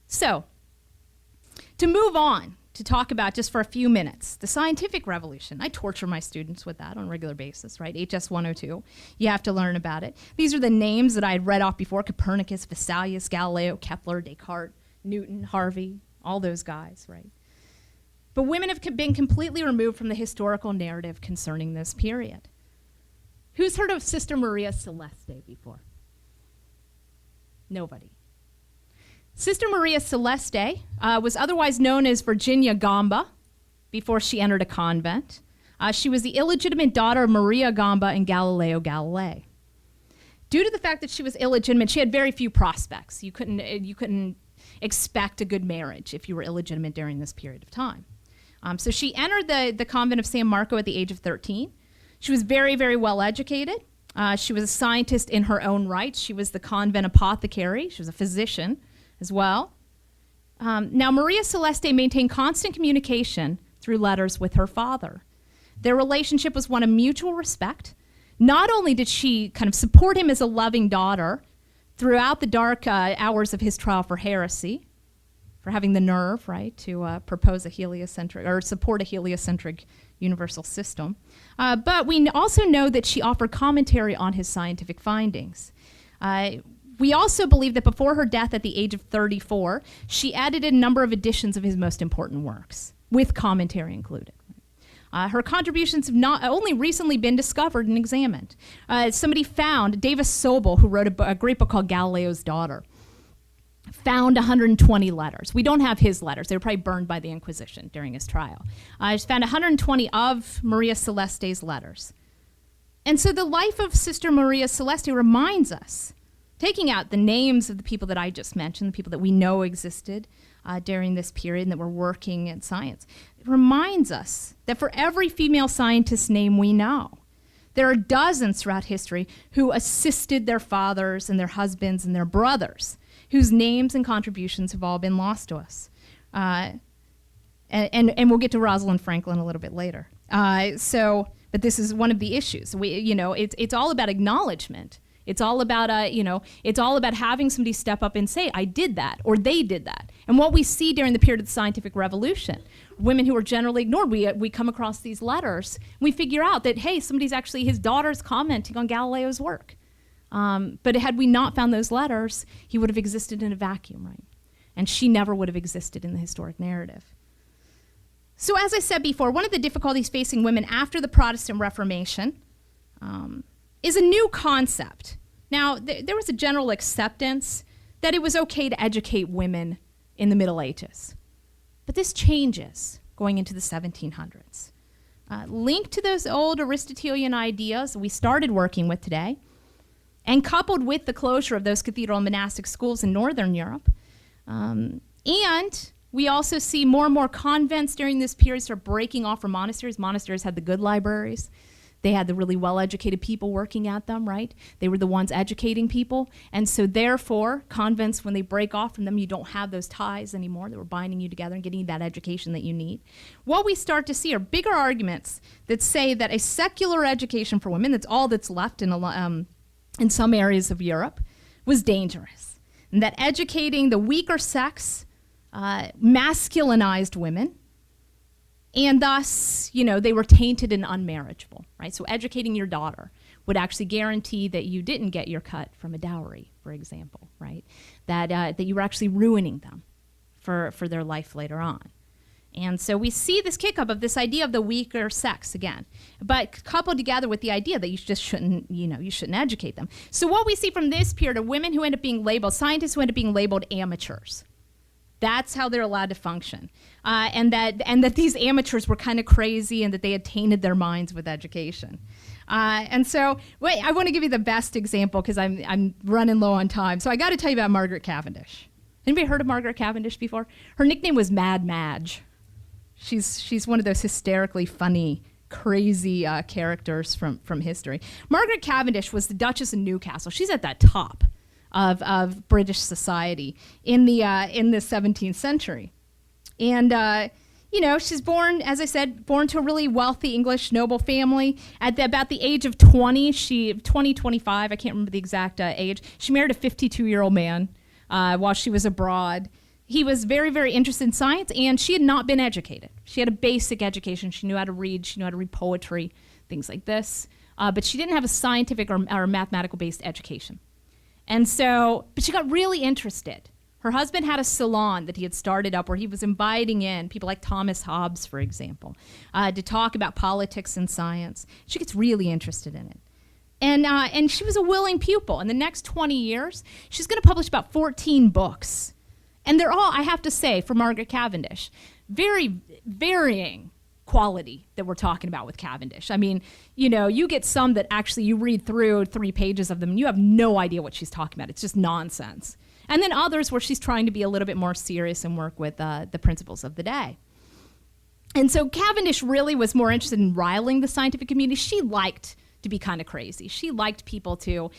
So, to move on to talk about just for a few minutes, the scientific revolution. I torture my students with that on a regular basis, right? HS 102, you have to learn about it. These are the names that I had read off before: Copernicus, Vesalius, Galileo, Kepler, Descartes, Newton, Harvey, all those guys, right? But women have been completely removed from the historical narrative concerning this period. Who's heard of Sister Maria Celeste before? Nobody. Sister Maria Celeste was otherwise known as Virginia Gamba before she entered a convent. She was the illegitimate daughter of Maria Gamba and Galileo Galilei. Due to the fact that she was illegitimate, she had very few prospects. You couldn't expect a good marriage if you were illegitimate during this period of time. So she entered the convent of San Marco at the age of 13. She was very, very well educated. She was a scientist in her own right. She was the convent apothecary. She was a physician as well. Now, Maria Celeste maintained constant communication through letters with her father. Their relationship was one of mutual respect. Not only did she kind of support him as a loving daughter throughout the dark hours of his trial for heresy, for having the nerve, right, to propose a heliocentric, or support a heliocentric universal system. But we also know that she offered commentary on his scientific findings. We also believe that before her death at the age of 34, she edited a number of editions of his most important works, with commentary included. Her contributions have not only recently been discovered and examined. Somebody found, Davis Sobel, who wrote a great book called Galileo's Daughter, found 120 letters. We don't have his letters. They were probably burned by the Inquisition during his trial. He found 120 of Maria Celeste's letters. And so the life of Sister Maria Celeste reminds us, taking out the names of the people that I just mentioned, the people that we know existed during this period and that were working in science, it reminds us that for every female scientist name we know, there are dozens throughout history who assisted their fathers and their husbands and their brothers, whose names and contributions have all been lost to us. And we'll get to Rosalind Franklin a little bit later. But this is one of the issues. It's all about acknowledgement. It's all about, it's all about having somebody step up and say, I did that, or they did that. And what we see during the period of the scientific revolution, women who are generally ignored, we come across these letters, and we figure out that, hey, somebody's actually, his daughter's commenting on Galileo's work. But had we not found those letters, he would have existed in a vacuum, right? And she never would have existed in the historic narrative. So as I said before, one of the difficulties facing women after the Protestant Reformation is a new concept. Now, there was a general acceptance that it was okay to educate women in the Middle Ages. But this changes going into the 1700s. Linked to those old Aristotelian ideas we started working with today, and coupled with the closure of those cathedral and monastic schools in Northern Europe, and we also see more and more convents during this period start breaking off from monasteries. Monasteries had the good libraries. They had the really well-educated people working at them, right? They were the ones educating people. And so therefore, convents, when they break off from them, you don't have those ties anymore that were binding you together and getting you that education that you need. What we start to see are bigger arguments that say that a secular education for women, that's all that's left in some areas of Europe, was dangerous. And that educating the weaker sex, masculinized women, And thus, they were tainted and unmarriageable, right? So educating your daughter would actually guarantee that you didn't get your cut from a dowry, for example, right? That you were actually ruining them for their life later on. And so we see this kick up of this idea of the weaker sex again, but coupled together with the idea that you just shouldn't, you shouldn't educate them. So what we see from this period are women who end up being labeled, scientists who end up being labeled amateurs. That's how they're allowed to function. And that these amateurs were kind of crazy and that they had tainted their minds with education. And so, I want to give you the best example because I'm running low on time. So I got to tell you about Margaret Cavendish. Anybody heard of Margaret Cavendish before? Her nickname was Mad Madge. She's one of those hysterically funny, crazy characters from history. Margaret Cavendish was the Duchess of Newcastle. She's at that top of British society in the 17th century. And, she's born, as I said, to a really wealthy English noble family. At about the age of 20, 25, I can't remember the exact age, she married a 52-year-old man while she was abroad. He was very, very interested in science, and she had not been educated. She had a basic education. She knew how to read. She knew how to read poetry, things like this. But she didn't have a scientific or mathematical-based education. And so, but she got really interested. Her husband had a salon that he had started up where he was inviting in people like Thomas Hobbes, for example, to talk about politics and science. She gets really interested in it. And she was a willing pupil. In the next 20 years, she's going to publish about 14 books. And they're all, I have to say, for Margaret Cavendish, very varying quality that we're talking about with Cavendish. I mean, you get some that actually you read through 3 pages of them and you have no idea what she's talking about. It's just nonsense. And then others where she's trying to be a little bit more serious and work with the principles of the day. And so Cavendish really was more interested in riling the scientific community. She liked to be kind of crazy. She liked people to,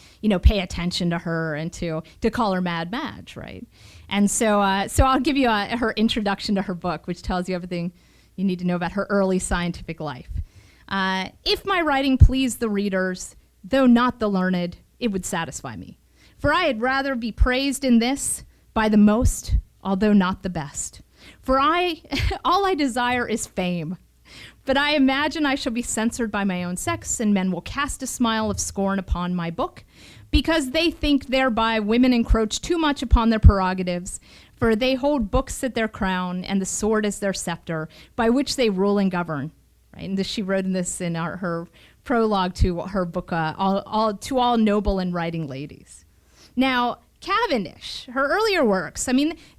pay attention to her and to call her Mad Madge, right? And so I'll give you her introduction to her book, which tells you everything you need to know about her early scientific life. If my writing pleased the readers, though not the learned, it would satisfy me. For I had rather be praised in this by the most, although not the best. For all I desire is fame. But I imagine I shall be censored by my own sex, and men will cast a smile of scorn upon my book, because they think thereby women encroach too much upon their prerogatives, for they hold books at their crown, and the sword as their scepter, by which they rule and govern. Right? And she wrote this in her prologue to her book, To All Noble and Writing Ladies. Now, Cavendish, her earlier works,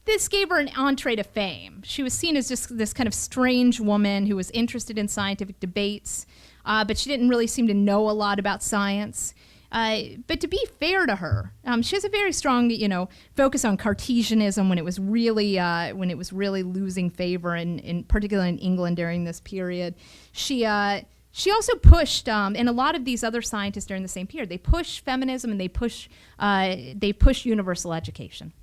this gave her an entree to fame. She was seen as just this kind of strange woman who was interested in scientific debates, but she didn't really seem to know a lot about science. But to be fair to her, she has a very strong, focus on Cartesianism when it was really losing favor, particularly in England during this period. She also pushed, and a lot of these other scientists during the same period, they push feminism and they push universal education.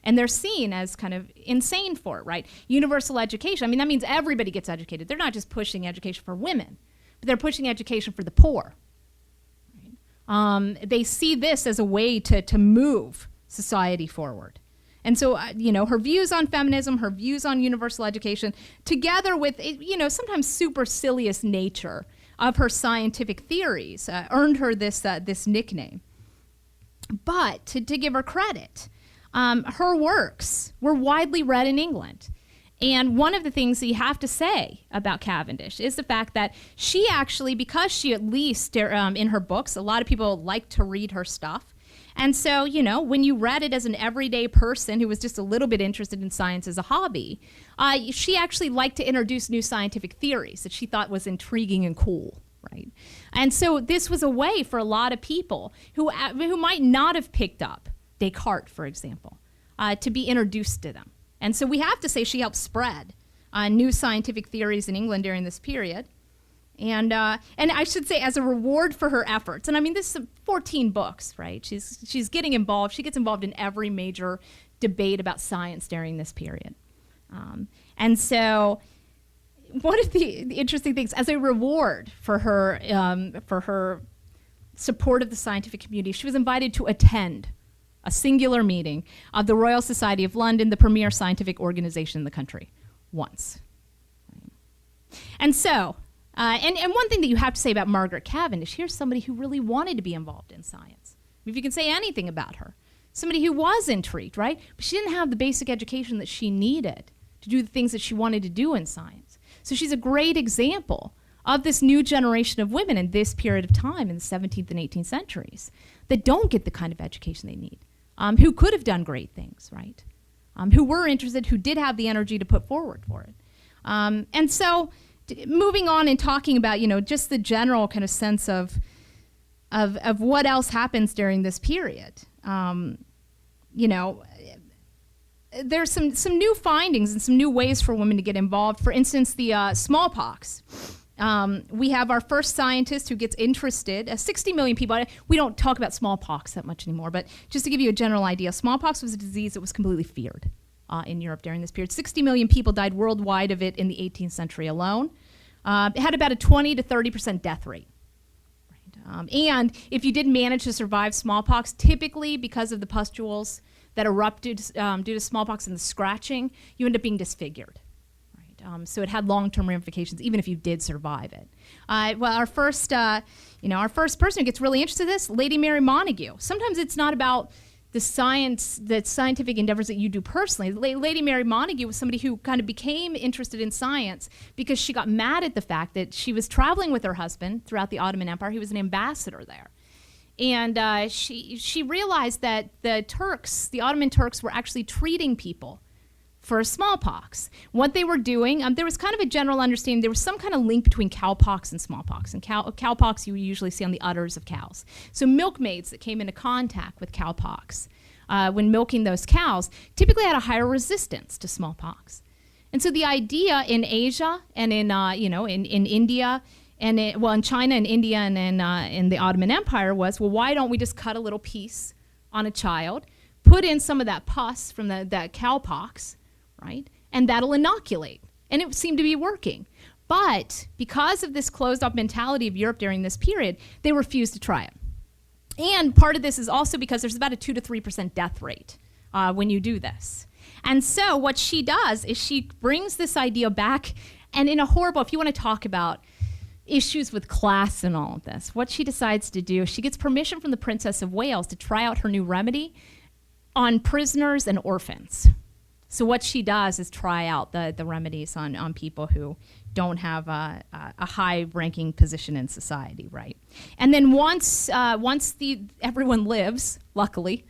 And they're seen as kind of insane for it, right? Universal education, that means everybody gets educated. They're not just pushing education for women, but they're pushing education for the poor. Right? They see this as a way to move society forward. And so, her views on feminism, her views on universal education, together with, sometimes supercilious nature of her scientific theories, earned her this nickname. But to give her credit, her works were widely read in England. And one of the things that you have to say about Cavendish is the fact that she actually, because she at least, in her books, a lot of people like to read her stuff. And so, when you read it as an everyday person who was just a little bit interested in science as a hobby, she actually liked to introduce new scientific theories that she thought was intriguing and cool, right? And so this was a way for a lot of people who might not have picked up Descartes, for example, to be introduced to them. And so we have to say she helped spread new scientific theories in England during this period. And I should say, as a reward for her efforts, and this is 14 books, right? She's getting involved. She gets involved in every major debate about science during this period. And so, one of the interesting things, as a reward for her support of the scientific community, she was invited to attend a singular meeting of the Royal Society of London, the premier scientific organization in the country, once. And so, and one thing that you have to say about Margaret Cavendish, here's somebody who really wanted to be involved in science. If you can say anything about her, somebody who was intrigued, right? But she didn't have the basic education that she needed to do the things that she wanted to do in science. So she's a great example of this new generation of women in this period of time in the 17th and 18th centuries that don't get the kind of education they need, who could have done great things, right? Who were interested, who did have the energy to put forward for it. And so moving on and talking about, just the general kind of sense of what else happens during this period. There's some new findings and some new ways for women to get involved. For instance, the smallpox. We have our first scientist who gets interested. 60 million people. We don't talk about smallpox that much anymore, but just to give you a general idea, smallpox was a disease that was completely feared in Europe during this period. 60 million people died worldwide of it in the 18th century alone. It had about a 20 to 30% death rate. And if you did manage to survive smallpox, typically because of the pustules that erupted due to smallpox and the scratching, you end up being disfigured. So it had long-term ramifications, even if you did survive it. Our first person who gets really interested in this, Lady Mary Montagu. Sometimes it's not about the scientific endeavors that you do personally. Lady Mary Montagu was somebody who kind of became interested in science because she got mad at the fact that she was traveling with her husband throughout the Ottoman Empire. He was an ambassador there. And she realized that the Ottoman Turks were actually treating people for smallpox. What they were doing, there was kind of a general understanding, there was some kind of link between cowpox and smallpox. And cowpox you usually see on the udders of cows. So milkmaids that came into contact with cowpox when milking those cows typically had a higher resistance to smallpox. And so the idea in Asia and in India and in China and India and in the Ottoman Empire was, well, why don't we just cut a little piece on a child, put in some of that pus from that cowpox, right? And that'll inoculate. And it seemed to be working. But because of this closed-up mentality of Europe during this period, they refused to try it. And part of this is also because there's about a 2 to 3% death rate when you do this. And so what she does is she brings this idea back, and in a horrible, if you want to talk about issues with class and all of this, what she decides to do, she gets permission from the Princess of Wales to try out her new remedy on prisoners and orphans. So what she does is try out the remedies on people who don't have a high-ranking position in society, right? And then once everyone lives, luckily,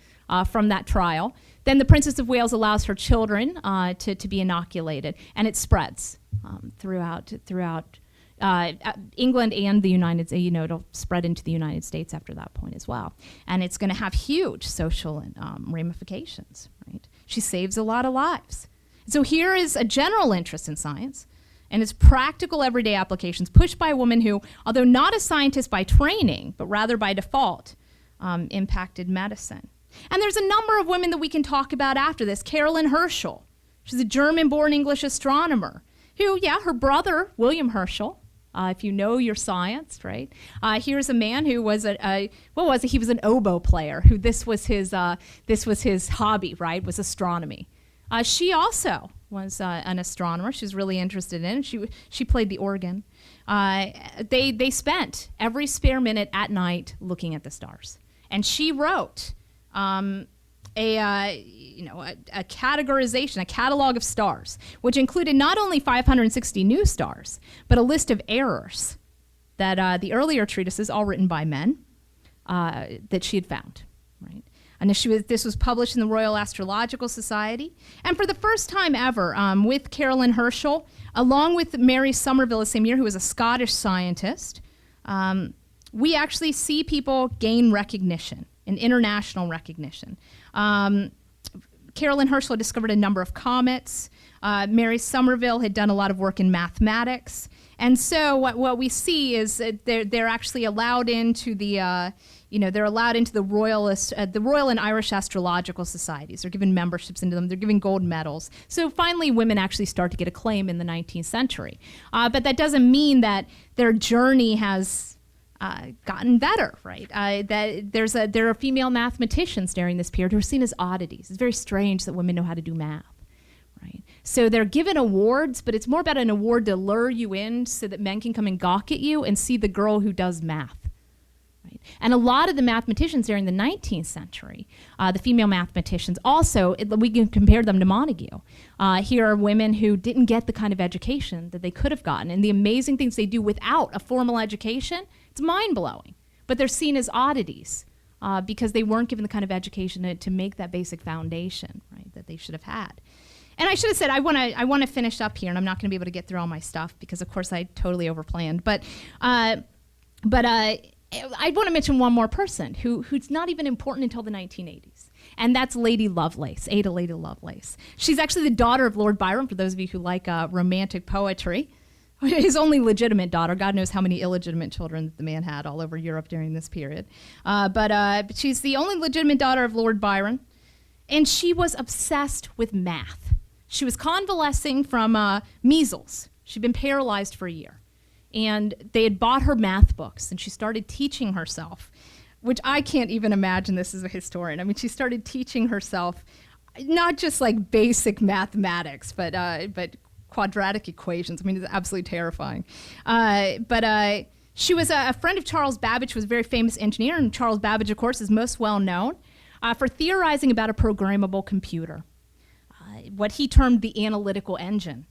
from that trial, then the Princess of Wales allows her children to be inoculated, and it spreads throughout England and the United States. It'll spread into the United States after that point as well, and it's going to have huge social ramifications, right? She saves a lot of lives. So here is a general interest in science and its practical everyday applications pushed by a woman who, although not a scientist by training, but rather by default, impacted medicine. And there's a number of women that we can talk about after this. Caroline Herschel. She's a German-born English astronomer who, her brother, William Herschel, if you know your science, right? Here's a man who was he was an oboe player. Who this was his hobby, right? Was astronomy. She also was an astronomer. She was really interested in it. She played the organ. They spent every spare minute at night looking at the stars, and she wrote a categorization, a catalog of stars, which included not only 560 new stars, but a list of errors that the earlier treatises, all written by men, that she had found, right? And this was published in the Royal Astrological Society. And for the first time ever, with Caroline Herschel, along with Mary Somerville the same year, who was a Scottish scientist, we actually see people gain recognition, and international recognition. Caroline Herschel discovered a number of comets. Mary Somerville had done a lot of work in mathematics. And so what we see is that they're actually allowed into the Royal and Irish Astrological Societies. They're given memberships into them. They're given gold medals. So finally, women actually start to get acclaim in the 19th century. But that doesn't mean that their journey has gotten better, right? There are female mathematicians during this period who are seen as oddities. It's very strange that women know how to do math, right? So they're given awards, but it's more about an award to lure you in so that men can come and gawk at you and see the girl who does math. Right? And a lot of the mathematicians during the 19th century, the female mathematicians, also, we can compare them to Montague. Here are women who didn't get the kind of education that they could have gotten. And the amazing things they do without a formal education, it's mind-blowing. But they're seen as oddities because they weren't given the kind of education to make that basic foundation, right, that they should have had. And I should have said, I want to finish up here, and I'm not going to be able to get through all my stuff because, of course, I totally overplanned. But I want to mention one more person who's not even important until the 1980s, and that's Lady Lovelace, Ada Lady Lovelace. She's actually the daughter of Lord Byron, for those of you who like romantic poetry. His only legitimate daughter. God knows how many illegitimate children the man had all over Europe during this period. But she's the only legitimate daughter of Lord Byron, and she was obsessed with math. She was convalescing from measles. She'd been paralyzed for a year. And they had bought her math books, and she started teaching herself, which I can't even imagine this as a historian. I mean, she started teaching herself not just like basic mathematics, but quadratic equations. I mean, it's absolutely terrifying. She was a friend of Charles Babbage, who was a very famous engineer, and Charles Babbage, of course, is most well known for theorizing about a programmable computer, what he termed the analytical engine.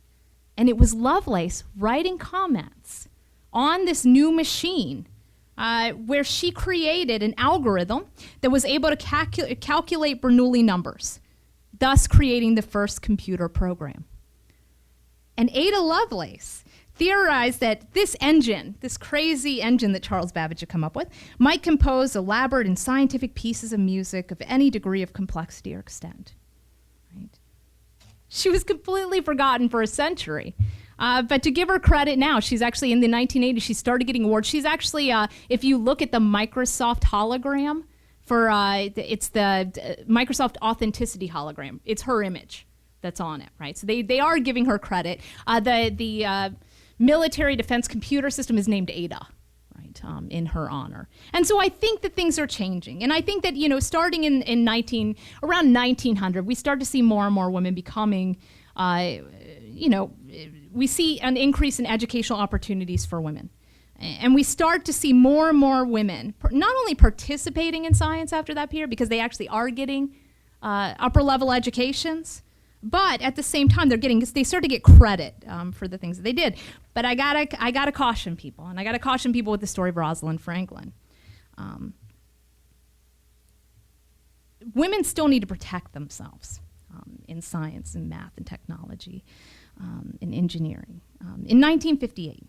And it was Lovelace writing comments on this new machine where she created an algorithm that was able to calculate Bernoulli numbers, thus creating the first computer program. And Ada Lovelace theorized that this engine, this crazy engine that Charles Babbage had come up with, might compose elaborate and scientific pieces of music of any degree of complexity or extent. Right? She was completely forgotten for a century. But to give her credit now, she's actually in the 1980s, she started getting awards. She's actually, if you look at the Microsoft hologram, it's the Microsoft Authenticity hologram, it's her image that's on it, right? So they are giving her credit. The military defense computer system is named Ada, right, in her honor. And so I think that things are changing. And I think that, starting around 1900, we start to see more and more women becoming, we see an increase in educational opportunities for women. And we start to see more and more women not only participating in science after that period, because they actually are getting upper level educations, but at the same time, they start to get credit for the things that they did. But I gotta caution people, and I gotta caution people with the story of Rosalind Franklin. Women still need to protect themselves in science and math and technology, in engineering. In 1958,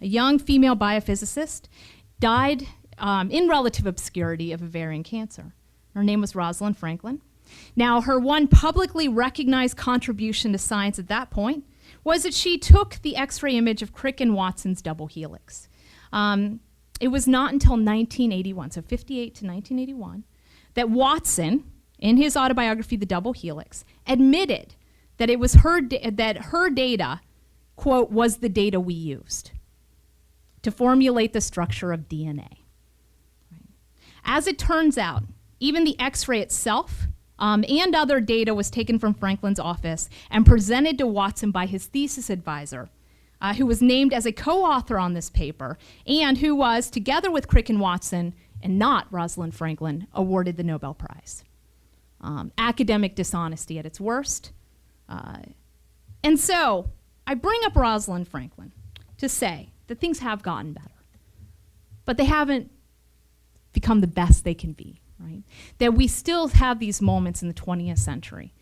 a young female biophysicist died in relative obscurity of ovarian cancer. Her name was Rosalind Franklin. Now, her one publicly recognized contribution to science at that point was that she took the X-ray image of Crick and Watson's double helix. It was not until 1981, so 58 to 1981, that Watson, in his autobiography, The Double Helix, admitted that it was her data, quote, was the data we used to formulate the structure of DNA. Right. As it turns out, even the X-ray itself and other data was taken from Franklin's office and presented to Watson by his thesis advisor, who was named as a co-author on this paper, and who was, together with Crick and Watson, and not Rosalind Franklin, awarded the Nobel Prize. Academic dishonesty at its worst. And so I bring up Rosalind Franklin to say that things have gotten better, but they haven't become the best they can be. Right? That we still have these moments in the 20th century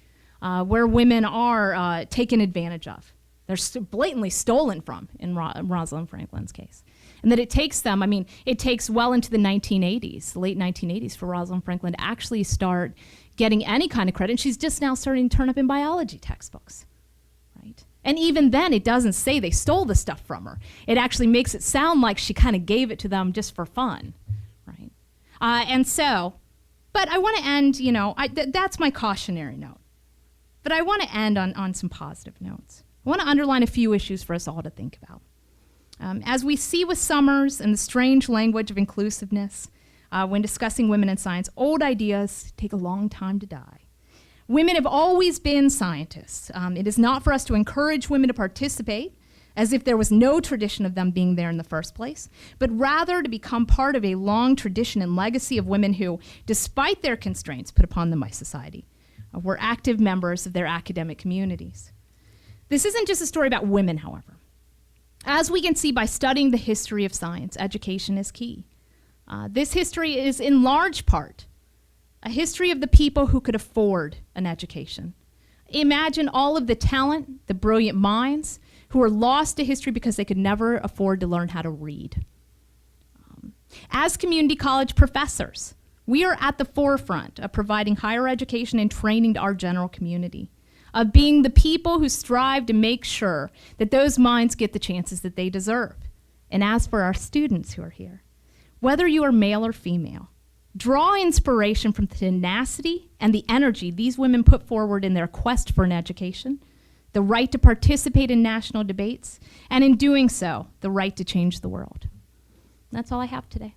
where women are taken advantage of. They're blatantly stolen from in Rosalind Franklin's case. And that it takes them, it takes well into the 1980s, the late 1980s, for Rosalind Franklin to actually start getting any kind of credit. And she's just now starting to turn up in biology textbooks. Right? And even then, it doesn't say they stole the stuff from her. It actually makes it sound like she kind of gave it to them just for fun. Right? But I want to end, that's my cautionary note. But I want to end on some positive notes. I want to underline a few issues for us all to think about. As we see with Summers and the strange language of inclusiveness when discussing women in science, old ideas take a long time to die. Women have always been scientists. It is not for us to encourage women to participate as if there was no tradition of them being there in the first place, but rather to become part of a long tradition and legacy of women who, despite their constraints put upon them by society, were active members of their academic communities. This isn't just a story about women, however. As we can see by studying the history of science, education is key. This history is in large part a history of the people who could afford an education. Imagine all of the talent, the brilliant minds, who were lost to history because they could never afford to learn how to read. As community college professors, we are at the forefront of providing higher education and training to our general community, of being the people who strive to make sure that those minds get the chances that they deserve. And as for our students who are here, whether you are male or female, draw inspiration from the tenacity and the energy these women put forward in their quest for an education, the right to participate in national debates, and in doing so, the right to change the world. That's all I have today.